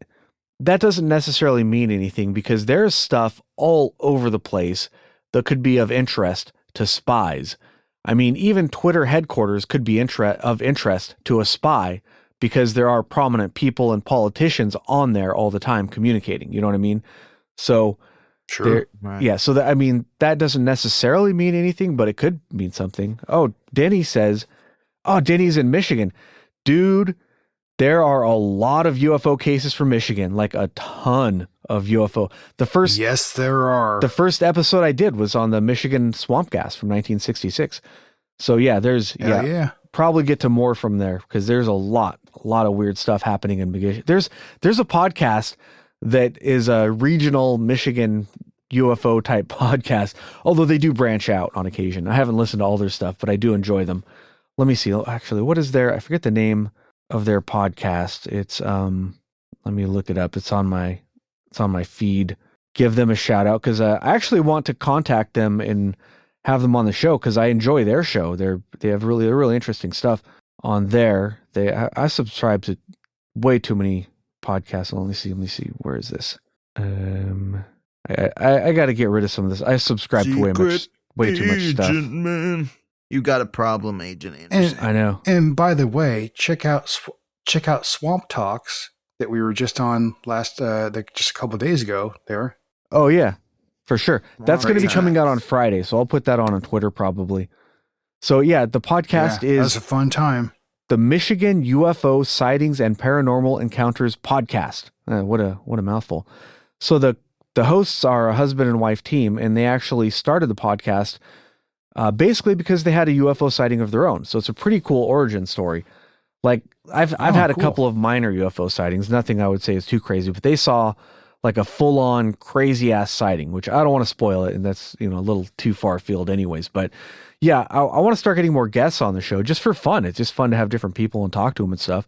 that doesn't necessarily mean anything because there's stuff all over the place that could be of interest to spies. I mean, even Twitter headquarters could be of interest to a spy because there are prominent people and politicians on there all the time communicating. You know what I mean? So, Sure. Right. yeah. So that, I mean, that doesn't necessarily mean anything, but it could mean something. Oh, Denny says, oh, Denny's in Michigan. Dude, there are a lot of UFO cases from Michigan, like a ton of UFO. Yes, there are. The first episode I did was on the Michigan swamp gas from 1966. So yeah, Yeah. probably get to more from there because there's a lot of weird stuff happening in Michigan. There's a podcast that is a regional Michigan UFO type podcast, although they do branch out on occasion. I haven't listened to all their stuff, but I do enjoy them. Let me see. Actually, what is I forget the name of their podcast. It's let me look it up. It's on my feed. Give them a shout out because I actually want to contact them and have them on the show because I enjoy their show. They have really interesting stuff on there. I subscribe to way too many podcasts. Let me see. Where is this? I got to get rid of some of this. I subscribe to way too much stuff. Man. You got a problem, Agent And, Anderson. I know. And by the way, check out Swamp Talks that we were just on just a couple of days ago. There. Oh yeah, for sure. That's going to be Right. coming out on Friday, so I'll put that on Twitter probably. So yeah, the podcast Yeah, is that's a fun time. the Michigan UFO Sightings and Paranormal Encounters Podcast. What a mouthful. So the hosts are a husband and wife team, and they actually started the podcast basically because they had a UFO sighting of their own. So it's a pretty cool origin story. Like I've had a cool. couple of minor UFO sightings. Nothing I would say is too crazy, but they saw like a full-on crazy ass sighting, which I don't want to spoil it, and that's a little too far afield anyways. But yeah, I want to start getting more guests on the show just for fun. It's just fun to have different people and talk to them and stuff.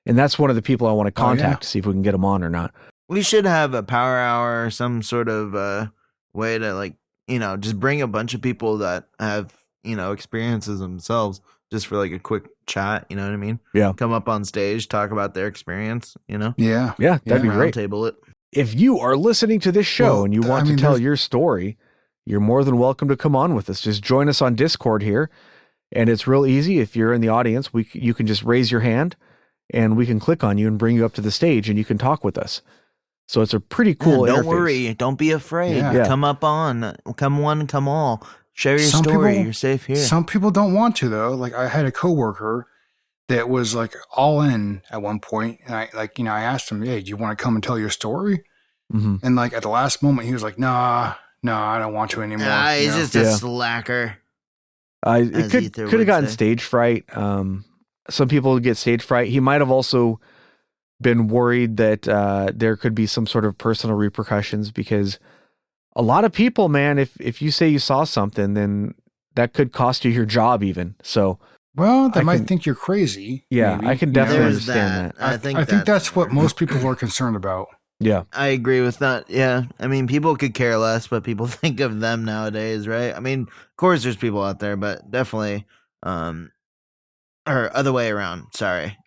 And that's one of the people I want to contact to see if we can get them on or not. We should have a power hour or some sort of way to just bring a bunch of people that have, experiences themselves just for like a quick chat. You know what I mean? Yeah. Come up on stage, talk about their experience, Yeah. Yeah, that'd be great. Roundtable it. If you are listening to this show and you want to tell there's- your story, you're more than welcome to come on with us. Just join us on Discord here. And it's real easy. If you're in the audience, you can just raise your hand and we can click on you and bring you up to the stage and you can talk with us. So it's a pretty cool Don't interface. worry. Don't be afraid. Yeah. Come up on. Come one, come all. Share your Some story. people- You're safe here. Some people don't want to though. Like I had a coworker that was like all in at one point, and I asked him, "Hey, do you want to come and tell your story?" Mhm. And like at the last moment, he was like, "Nah, I don't want to anymore." He's just a Yeah. slacker. It As could Ether have would gotten say. stage fright. Some people get stage fright. He might have also been worried that there could be some sort of personal repercussions because a lot of people, man, if you say you saw something, then that could cost you your job even. So Well, they I might can- think you're crazy. yeah, maybe, I can you know? definitely There's understand that. I think I think that's what fair. most people are concerned about. Yeah. I agree with that. Yeah. I mean, people could care less, but people think of them nowadays, right? I mean, of course there's people out there, but definitely or other way around. Sorry.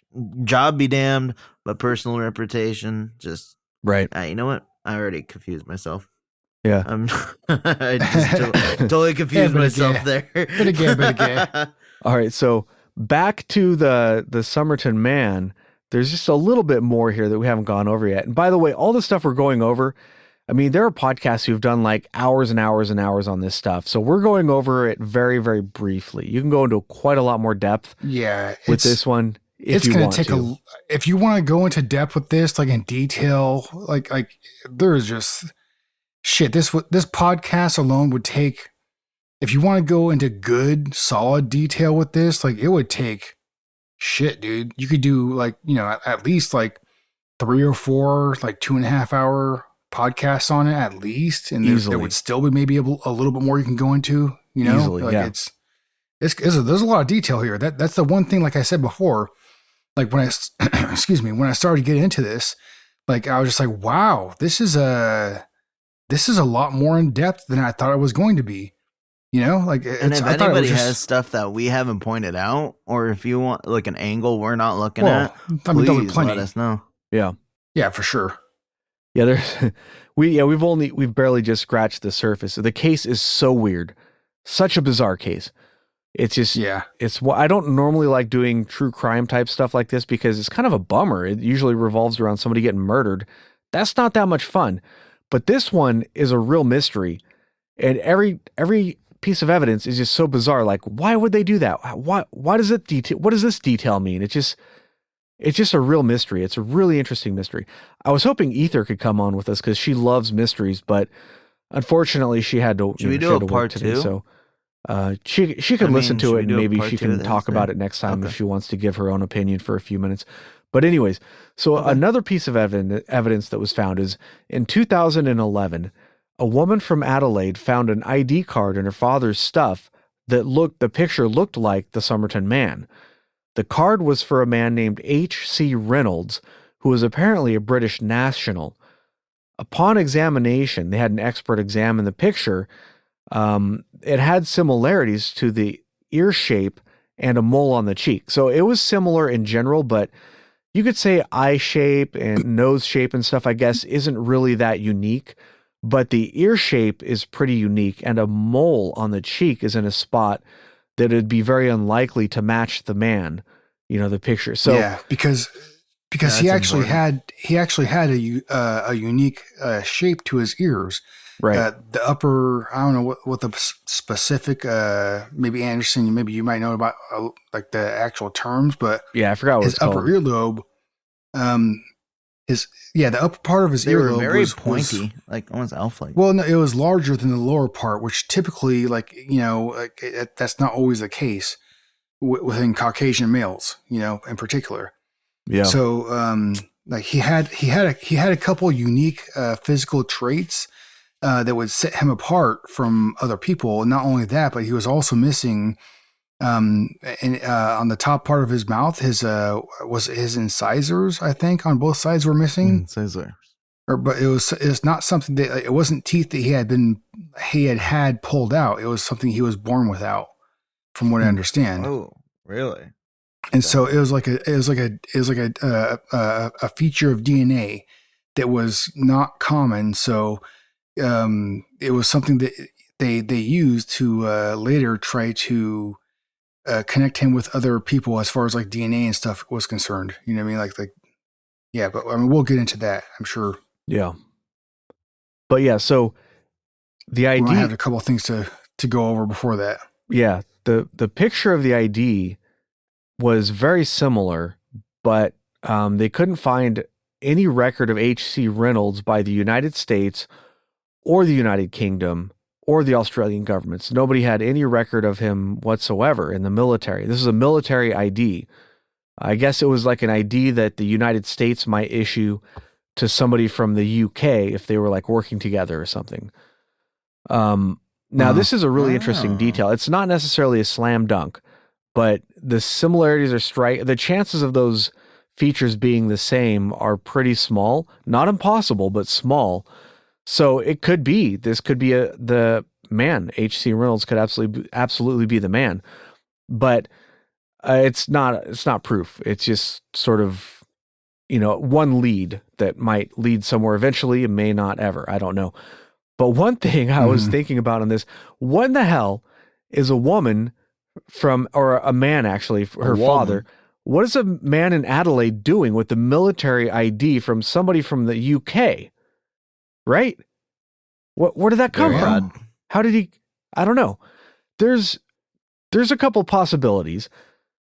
Job be damned, but personal reputation just Right. you know what? I already confused myself. Yeah. I just totally confused bit myself again. there. Bit again. All right. So back to the Somerton Man. There's just a little bit more here that we haven't gone over yet. And by the way, all the stuff we're going over, I mean, there are podcasts who've done like hours and hours and hours on this stuff. So we're going over it very, very briefly. You can go into quite a lot more depth Yeah, with this one if it's you going want to take to. if you want to go into depth with this, like in detail, like there is just shit. This podcast alone would take, if you want to go into good, solid detail with this, like it would take shit, dude. You could do like, at least like 3 or 4, like 2.5 hour podcasts on it at least. And there Easily. would still be maybe a little bit more you can go into, Easily, like yeah. there's a lot of detail here. That's the one thing, like I said before, like when I, excuse me, when I started getting into this, like I was just like, wow, this is a lot more in depth than I thought it was going to be. Like And if I thought it anybody was has stuff that we haven't pointed out, or if you want like an angle we're not looking well, at, I mean, there'll be please plenty. let us know. Yeah. Yeah, for sure. Yeah, there's we've barely just scratched the surface. The case is so weird. Such a bizarre case. It's just Yeah. it's what I don't normally like doing true crime type stuff like this because it's kind of a bummer. It usually revolves around somebody getting murdered. That's not that much fun. But this one is a real mystery. And every piece of evidence is just so bizarre. Like, why would they do that? Why does it detail? What does this detail mean? It's just a real mystery. It's a really interesting mystery. I was hoping Ether could come on with us because she loves mysteries, but unfortunately she had to. Should we she do had a to work part today, two? so she could listen should to we it and do a maybe part she two of can this talk about then? it next time if Okay. she wants to give her own opinion for a few minutes. But anyways, so another piece of evidence that was found is in 2011, a woman from Adelaide found an ID card in her father's stuff the picture looked like the Somerton Man. The card was for a man named H.C. Reynolds, who was apparently a British national. Upon examination, they had an expert examine the picture. It had similarities to the ear shape and a mole on the cheek. So it was similar in general, but you could say eye shape and nose shape and stuff, I guess, isn't really that unique. But the ear shape is pretty unique, and a mole on the cheek is in a spot that it'd be very unlikely to match the man, the picture. So Yeah, because he That's actually important. had a unique shape to his ears. right. The upper, I don't know what the specific, maybe Anderson, maybe you might know about like the actual terms, but Yeah, I forgot what his it's upper called. earlobe, um, the upper part of his They were earlobe very was pointy, like almost elf-like. well, no, it was larger than the lower part, which typically, like that's not always the case within Caucasian males, in particular. Yeah. So, like he had a couple unique physical traits that would set him apart from other people. And not only that, but he was also missing on the top part of his mouth. His incisors, I think, on both sides were missing. Caesar. But it's not something that it wasn't teeth that he had pulled out. It was something he was born without, from what I understand. Oh, really? And so it was like a feature of DNA that was not common. So it was something that they used to later try to connect him with other people as far as like DNA and stuff was concerned. You know what I mean? Like yeah, but I mean we'll get into that, I'm sure. Yeah. But yeah, so the We might ID, have a couple of things to go over before that. yeah, the picture of the ID was very similar, but they couldn't find any record of H.C. Reynolds by the United States or the United Kingdom or the Australian governments. Nobody had any record of him whatsoever in the military. This is a military ID. I guess it was like an ID that the United States might issue to somebody from the UK if they were like working together or something. Now, this is a really interesting detail. It's not necessarily a slam dunk, but the similarities are the chances of those features being the same are pretty small. Not impossible, but small. So this could be the man. H.C. Reynolds could absolutely be the man, but it's not proof. It's just sort of one lead that might lead somewhere eventually. It may not ever. I don't know. But one thing I was thinking about on this: what in the hell is a woman or a man actually, her father? What is a man in Adelaide doing with the military ID from somebody from the UK? Right? Where did that come Very from? odd. How did he? I don't know. There's a couple possibilities.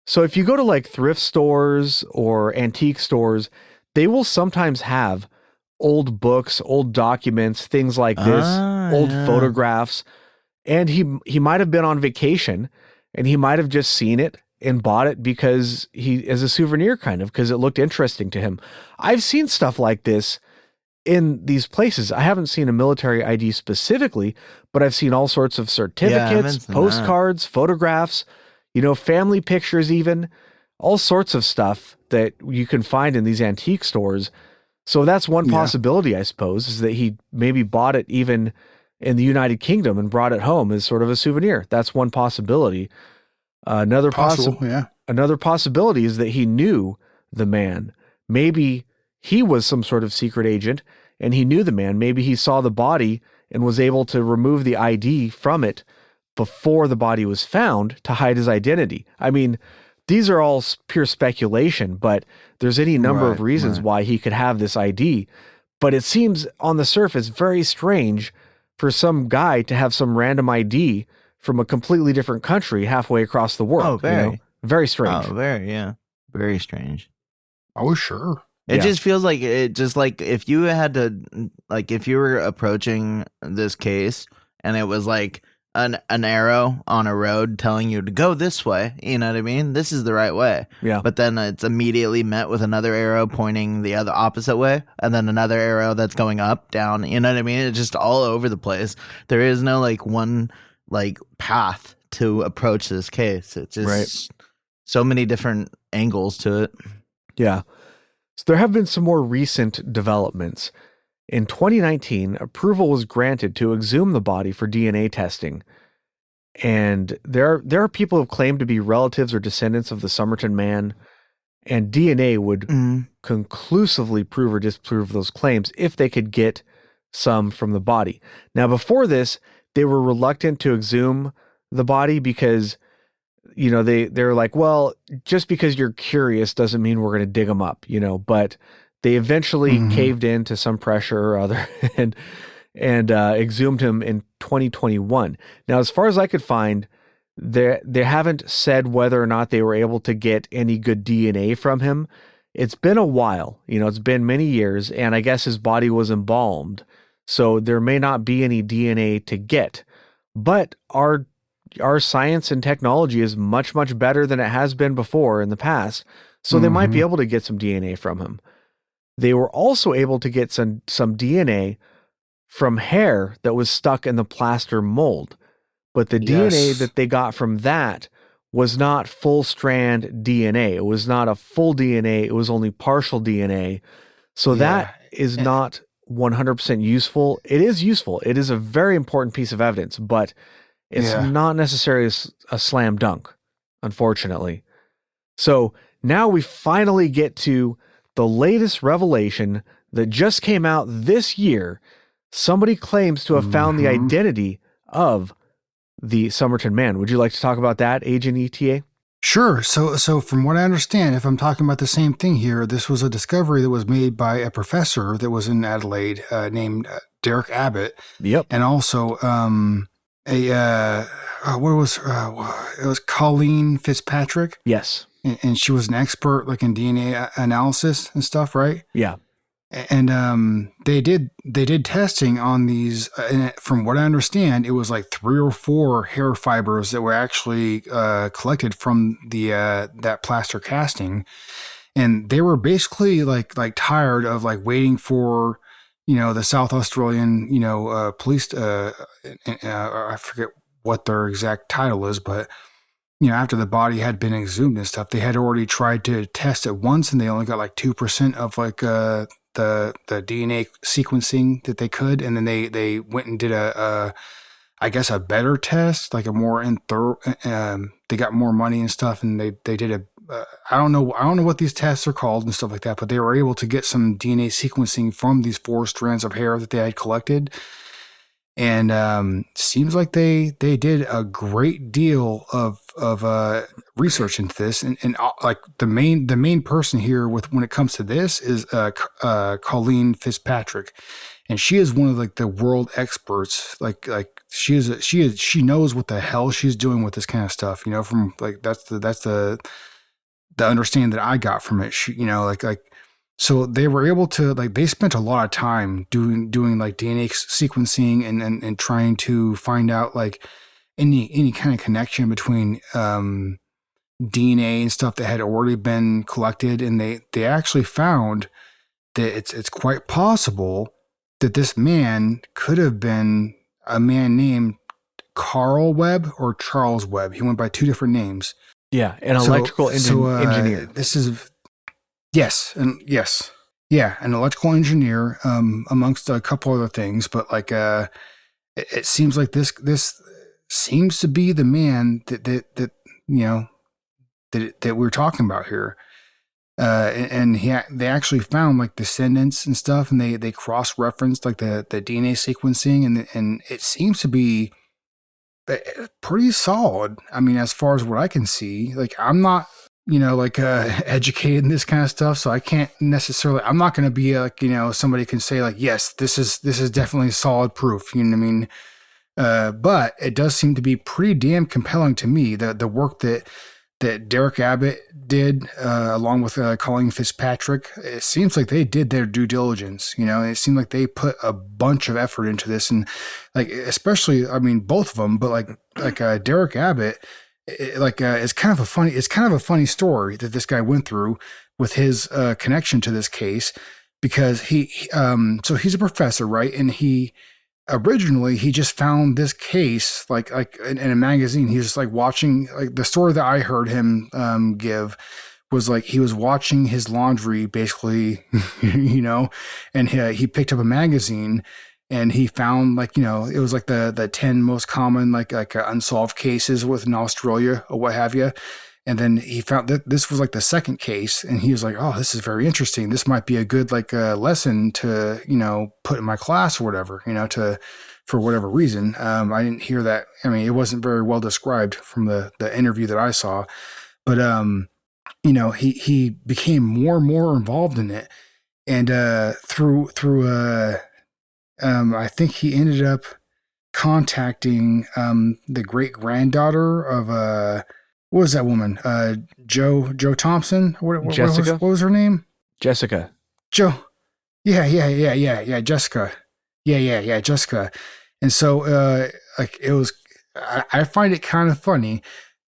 So if you go to like thrift stores or antique stores, they will sometimes have old books, old documents, things like this, old photographs. And he might have been on vacation and he might have just seen it and bought it because as a souvenir kind of, because it looked interesting to him. I've seen stuff like this in these places. I haven't seen a military ID specifically, but I've seen all sorts of certificates, postcards, photographs, family pictures, even all sorts of stuff that you can find in these antique stores. So that's one possibility, I suppose, is that he maybe bought it even in the United Kingdom and brought it home as sort of a souvenir. That's one possibility. Another possibility is that he knew the man. Maybe he was some sort of secret agent and he knew the man. Maybe he saw the body and was able to remove the ID from it before the body was found to hide his identity. I mean, these are all pure speculation, but there's any number of reasons why he could have this ID. But it seems on the surface very strange for some guy to have some random ID from a completely different country halfway across the world. Oh, very. Very strange. Oh, very, yeah. Very strange. Oh, sure. It just feels like if you had to, like, if you were approaching this case and it was like an arrow on a road telling you to go this way, you know what I mean? This is the right way. Yeah. But then it's immediately met with another arrow pointing the other opposite way, and then another arrow that's going up, down, you know what I mean? It's just all over the place. There is no like one like path to approach this case. It's just so many different angles to it. Yeah. So there have been some more recent developments. In 2019, approval was granted to exhume the body for DNA testing. And there are people who have claimed to be relatives or descendants of the Somerton Man, and DNA would conclusively prove or disprove those claims if they could get some from the body. Now, before this, they were reluctant to exhume the body because, you know, they're like, well, just because you're curious doesn't mean we're going to dig them up, you know, but they eventually caved in to some pressure or other and exhumed him in 2021. Now, as far as I could find, they haven't said whether or not they were able to get any good DNA from him. It's been a while, you know, it's been many years, and I guess his body was embalmed, so there may not be any DNA to get. But our science and technology is much, much better than it has been before in the past, so they might be able to get some DNA from him. They were also able to get some DNA from hair that was stuck in the plaster mold. But the DNA that they got from that was not full strand DNA. It was not a full DNA. It was only partial DNA. So that is not 100% useful. It is useful. It is a very important piece of evidence, but it's not necessarily a slam dunk, unfortunately. So now we finally get to the latest revelation that just came out this year. Somebody claims to have found the identity of the Somerton Man. Would you like to talk about that, Agent ETA? Sure. So from what I understand, if I'm talking about the same thing here, this was a discovery that was made by a professor that was in Adelaide named Derek Abbott. Yep. And also it was Colleen Fitzpatrick. Yes. And she was an expert like in DNA analysis and stuff, right? Yeah. And they did testing on these, and from what I understand, it was like 3 or 4 hair fibers that were actually collected from the that plaster casting, and they were basically like tired of like waiting for, you know, the South Australian, you know, police. I forget what their exact title is, but you know, after the body had been exhumed and stuff, they had already tried to test it once, and they only got like 2% of like the DNA sequencing that they could, and then they went and did I guess a better test, like a more thorough. They got more money and stuff, and they did a I don't know what these tests are called and stuff like that, but they were able to get some DNA sequencing from these 4 strands of hair that they had collected. And seems like they did a great deal of research into this, and like the main person here when it comes to this is Colleen Fitzpatrick, and she is one of like the world experts. Like she knows what the hell she's doing with this kind of stuff. You know, from like that's the understanding that I got from it. She, you know, like. So they were able to, like, they spent a lot of time doing like DNA sequencing and trying to find out like any kind of connection between DNA and stuff that had already been collected, and they actually found that it's quite possible that this man could have been a man named Carl Webb or Charles Webb. He went by 2 different names. Yeah, an electrical engineer. This is. Yes, an electrical engineer, amongst a couple other things, but like, it seems like this seems to be the man that you know that we're talking about here. They actually found like descendants and stuff, and they cross-referenced like the DNA sequencing, and it seems to be pretty solid. I mean, as far as what I can see, like I'm not, like educated in this kind of stuff, so I can't necessarily. I'm not going to be like, somebody can say like, yes, this is definitely solid proof. You know what I mean? But it does seem to be pretty damn compelling to me, the work that Derek Abbott did, along with Colleen Fitzpatrick. It seems like they did their due diligence. It seemed like they put a bunch of effort into this, and like especially, I mean, both of them, but like Derek Abbott, it's kind of a funny story that this guy went through with his connection to this case, because so he's a professor, right, and originally he just found this case like in a magazine. He was just like watching, like the story that I heard him give was like he was watching his laundry basically, and he picked up a magazine and he found like, it was like the 10 most common like unsolved cases within Australia or what have you. And then he found that this was like the second case, and he was like, "Oh, this is very interesting. This might be a good like lesson to put in my class or whatever, for whatever reason." I didn't hear that. I mean, it wasn't very well described from the interview that I saw, but he became more and more involved in it, and through I think he ended up contacting the great granddaughter of what was that woman? Jo Thompson? Jessica? What was her name? Jessica. Joe. Yeah. Jessica. Yeah. Jessica. And so, like, it was, I find it kind of funny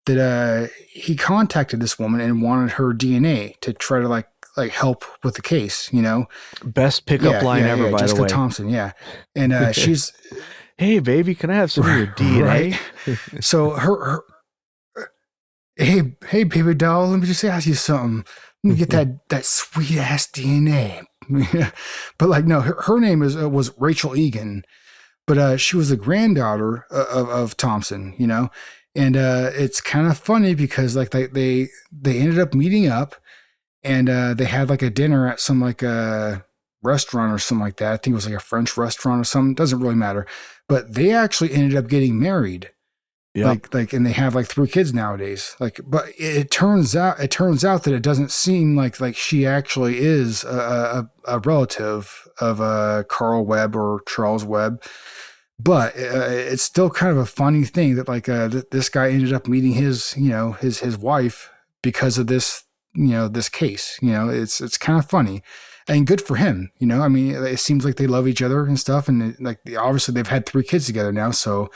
that he contacted this woman and wanted her DNA to try to like help with the case, Best pickup line ever, by Jessica the way. Thompson, yeah. And she's, "Hey, baby, can I have some of your DNA?" Right? So her hey, baby doll, let me just ask you something. Let me get that sweet ass DNA. But like, no, her name was Rachel Egan, but she was the granddaughter of Thompson, and it's kind of funny because like they ended up meeting up, and they had like a dinner at some like a restaurant or something like that. I think it was like a French restaurant or something. Doesn't really matter, but they actually ended up getting married. Yeah. Like, and they have like 3 kids nowadays. Like, but it turns out that it doesn't seem like she actually is a relative of Carl Webb or Charles Webb. But it's still kind of a funny thing that like this guy ended up meeting his his wife because of this this case. It's kind of funny. And good for him, I mean, it seems like they love each other and stuff, and obviously they've had 3 kids together now, so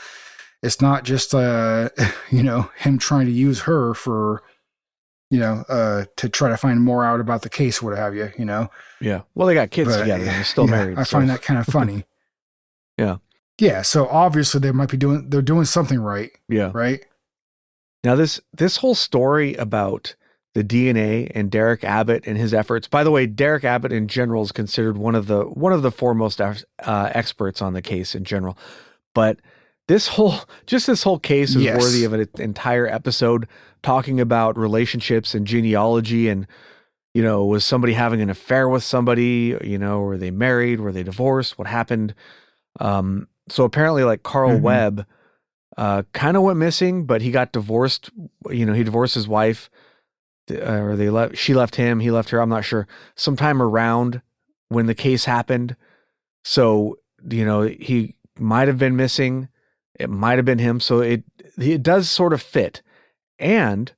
it's not just him trying to use her for to try to find more out about the case, what have you, Yeah. Well, they got kids But, together and they're still married. I find that kind of funny. Yeah. Yeah. So obviously they're doing something right. Yeah. Right. Now this whole story about the DNA and Derek Abbott and his efforts. By the way, Derek Abbott in general is considered one of the foremost experts on the case in general. But this whole case is Yes. worthy of an entire episode, talking about relationships and genealogy, and was somebody having an affair with somebody? Were they married? Were they divorced? What happened? So apparently, like Carl Webb, kind of went missing, but he got divorced. He divorced his wife, or she left him, he left her. I'm not sure. Sometime around when the case happened. So he might have been missing. It might have been him. So it does sort of fit. And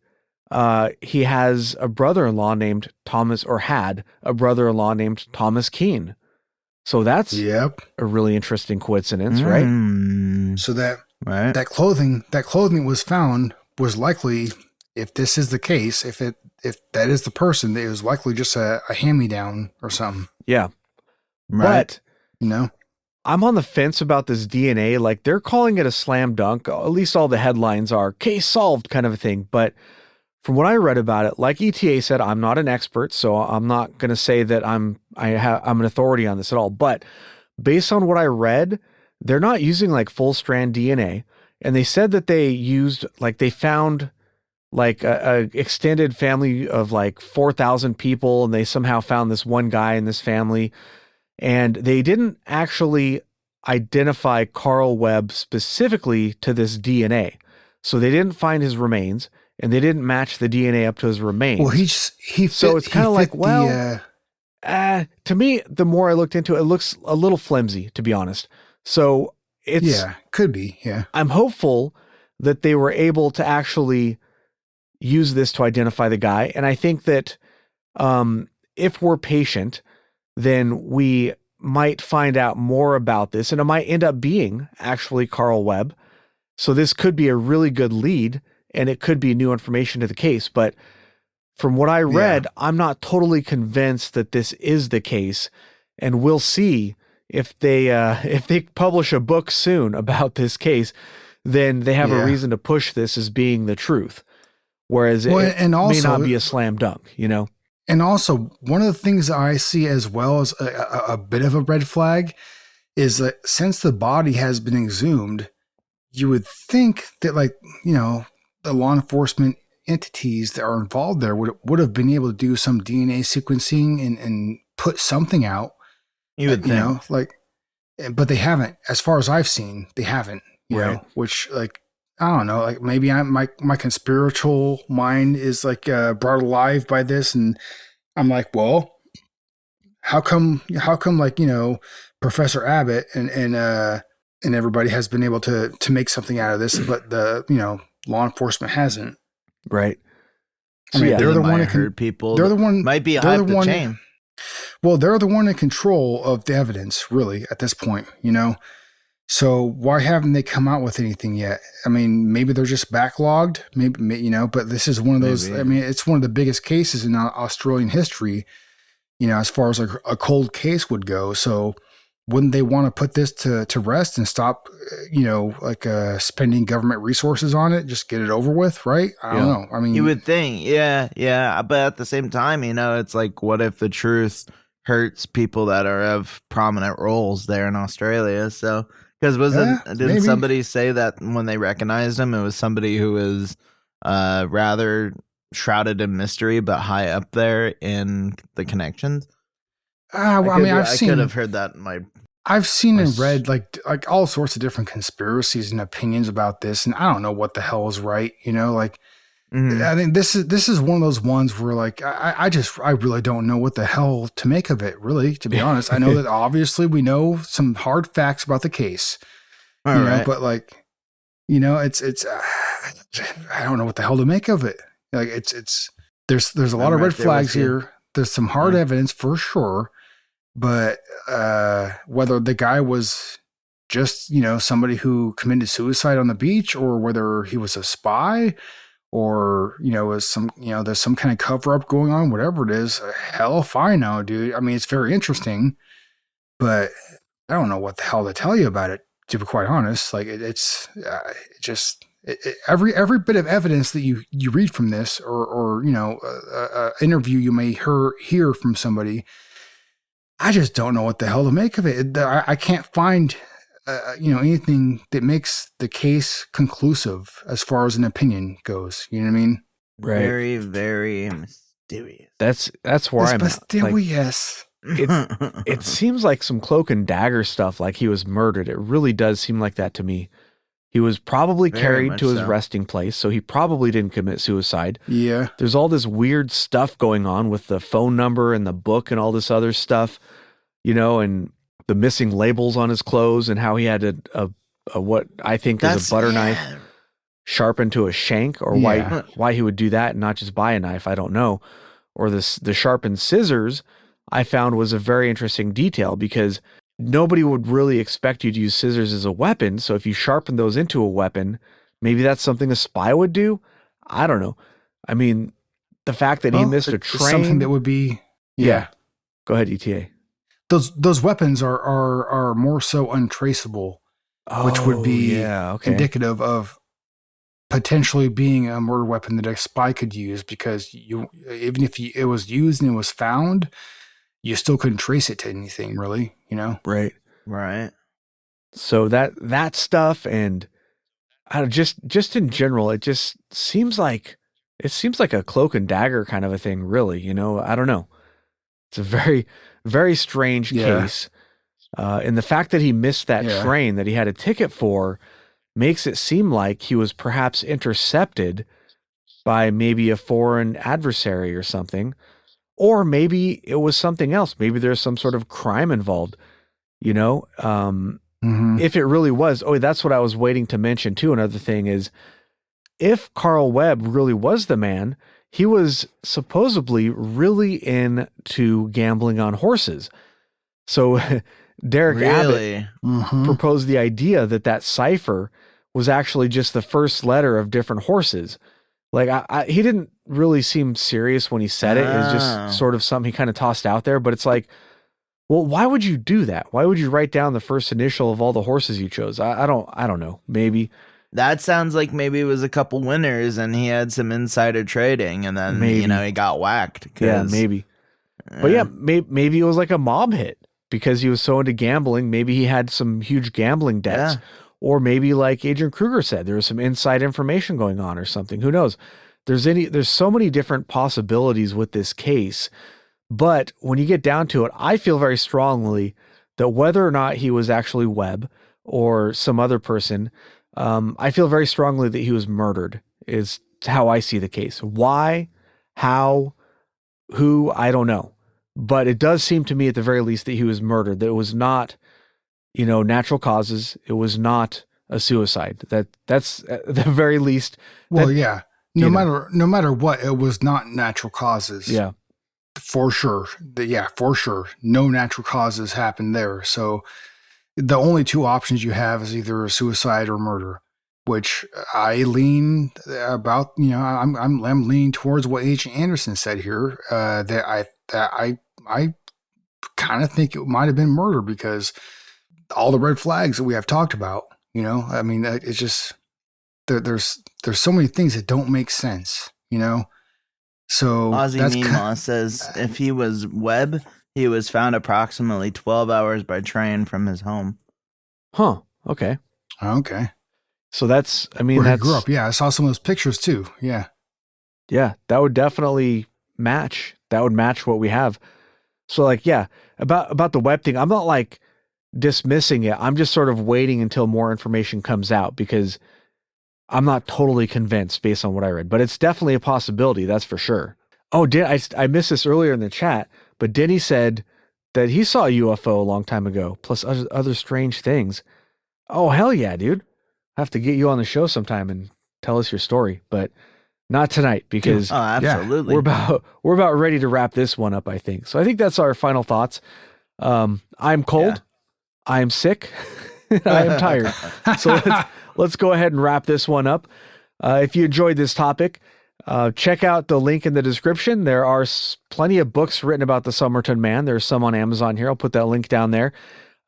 he has a brother-in-law named Thomas, or had a brother-in-law named Thomas Keene. So that's a really interesting coincidence, right? So that clothing was found was likely, if this is the case, if that is the person, it was likely just a hand-me-down or something. Yeah. Right. But I'm on the fence about this DNA. Like, they're calling it a slam dunk. At least all the headlines are case solved kind of a thing. But from what I read about it, like ETA said, I'm not an expert, so I'm not going to say that I'm an authority on this at all. But based on what I read, they're not using like full strand DNA. And they said that they used, like, they found like a extended family of like 4,000 people, and they somehow found this one guy in this family, and they didn't actually identify Carl Webb specifically to this DNA. So they didn't find his remains, and they didn't match the DNA up to his remains. Well, he fit, so it's kind of like, the, to me, the more I looked into it, it looks a little flimsy, to be honest. So it's could be, yeah. I'm hopeful that they were able to actually use this to identify the guy, and I think that if we're patient, then we might find out more about this, and it might end up being actually Carl Webb. So this could be a really good lead, and it could be new information to the case. But from what I read, I'm not totally convinced that this is the case, and we'll see if they publish a book soon about this case, then they have a reason to push this as being the truth. Whereas it may not be a slam dunk, you know? And also, one of the things that I see as well as a bit of a red flag is that since the body has been exhumed, you would think that, like, you know, the law enforcement entities that are involved there would have been able to do some DNA sequencing and put something out. You would think. You know, like, but they haven't. As far as I've seen, they haven't, you know, which, like, I don't know, like maybe my conspiratorial mind is like brought alive by this, and I'm like, well, how come like, you know, Professor Abbott and everybody has been able to make something out of this, but the, you know, law enforcement hasn't. Right. I mean, they're the one that hurt people. They're the one might be hype the chain. Well, they're the one in control of the evidence, really, at this point, you know. So why haven't they come out with anything yet? I mean, maybe they're just backlogged, maybe, you know, but this is one of those, I mean, it's one of the biggest cases in Australian history, you know, as far as a cold case would go. So wouldn't they want to put this to rest and stop, you know, like spending government resources on it, just get it over with, right? I don't know. I mean, you would think, yeah. But at the same time, you know, it's like, what if the truth hurts people that are of prominent roles there in Australia? So, because didn't somebody say that when they recognized him, it was somebody who was rather shrouded in mystery, but high up there in the connections? I could have heard that in I've seen and read like all sorts of different conspiracies and opinions about this, and I don't know what the hell is right, you know, like. I think this is one of those ones where, like, I really don't know what the hell to make of it, really, to be honest. I know that obviously we know some hard facts about the case, you know, but, like, you know, it's I don't know what the hell to make of it. Like, there's a lot of red flags here. There's some hard evidence for sure, but whether the guy was just, you know, somebody who committed suicide on the beach, or whether he was a spy, or, you know, is some, you know, there's some kind of cover up going on, whatever it is, hell if I know, dude. I mean, it's very interesting, but I don't know what the hell to tell you about it, to be quite honest. Like, every bit of evidence that you read from this, or you know, interview you may hear from somebody, I just don't know what the hell to make of it. I can't find you know, anything that makes the case conclusive as far as an opinion goes. You know what I mean? Right. Very, very mysterious. That's where I'm mysterious. Like, it seems like some cloak and dagger stuff, like he was murdered. It really does seem like that to me. He was probably carried to his resting place, so he probably didn't commit suicide. Yeah. There's all this weird stuff going on with the phone number and the book and all this other stuff, you know, and the missing labels on his clothes, and how he had a what I think is a butter knife sharpened to a shank, or why he would do that and not just buy a knife, I don't know. Or the sharpened scissors, I found was a very interesting detail, because nobody would really expect you to use scissors as a weapon. So if you sharpen those into a weapon, maybe that's something a spy would do. I don't know. I mean, the fact that he missed a train, something that would be Go ahead, ETA. Those weapons are more so untraceable, which would be indicative of potentially being a murder weapon that a spy could use, because even if it was used and it was found, you still couldn't trace it to anything, really, you know? Right. So that stuff, and I don't, just in general, it just seems like It seems like a cloak and dagger kind of a thing, really. You know, I don't know. It's a very, very strange case. And the fact that he missed that train that he had a ticket for makes it seem like he was perhaps intercepted by maybe a foreign adversary or something. Or maybe it was something else. Maybe there's some sort of crime involved, you know? If it really was, that's what I was waiting to mention too. Another thing is, if Carl Webb really was the man, he was supposedly really into gambling on horses. So Derek Abbott proposed the idea that cipher was actually just the first letter of different horses. Like he didn't really seem serious when he said it. It was just sort of something he kind of tossed out there, but it's like, well, why would you do that? Why would you write down the first initial of all the horses you chose? I don't know. Maybe that sounds like maybe it was a couple winners and he had some insider trading and then, he got whacked. Yeah, maybe. But yeah, maybe it was like a mob hit because he was so into gambling. Maybe he had some huge gambling debts. Yeah. Or maybe like Agent Kruger said, there was some inside information going on or something. Who knows? There's so many different possibilities with this case. But when you get down to it, I feel very strongly that whether or not he was actually Webb or some other person, I feel very strongly that he was murdered is how I see the case. Why, how, who, I don't know. But it does seem to me at the very least that he was murdered, that it was not, natural causes. It was not a suicide. That's at the very least. Well, no matter what, it was not natural causes. Yeah. For sure. For sure. No natural causes happened there. So the only two options you have is either a suicide or murder, which I lean about, I'm leaning towards what Agent Anderson said here, that I kind of think it might have been murder because all the red flags that we have talked about, I mean, it's just, there's so many things that don't make sense, So Ozzy Meemaw says if he was Webb, he was found approximately 12 hours by train from his home. Huh. Okay. So that's, where he grew up. Yeah. I saw some of those pictures too. Yeah. Yeah. That would definitely match. That would match what we have. So like, about the Webb thing, I'm not like dismissing it. I'm just sort of waiting until more information comes out because I'm not totally convinced based on what I read, but it's definitely a possibility. That's for sure. Oh, I missed this earlier in the chat, but Denny said that he saw a UFO a long time ago, plus other strange things. Oh, hell yeah, dude. I have to get you on the show sometime and tell us your story, but not tonight because absolutely. We're about ready to wrap this one up, I think. So I think that's our final thoughts. I'm cold. Yeah. I'm sick. I am tired. So let's go ahead and wrap this one up. If you enjoyed this topic, check out the link in the description. There are plenty of books written about the Somerton Man. There's some on Amazon here. I'll put that link down there.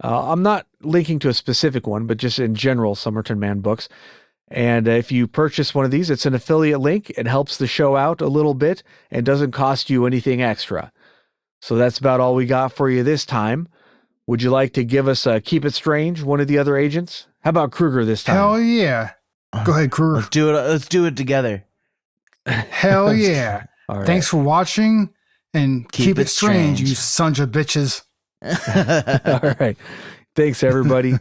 I'm not linking to a specific one, but just in general, Somerton Man books. And if you purchase one of these, it's an affiliate link. It helps the show out a little bit and doesn't cost you anything extra. So that's about all we got for you this time. Would you like to give us a Keep It Strange, one of the other agents? How about Kruger this time? Hell yeah. Go ahead, Kruger. Let's do it together. Hell yeah. All right. Thanks for watching and keep it strange, you sons of bitches. All right. Thanks, everybody.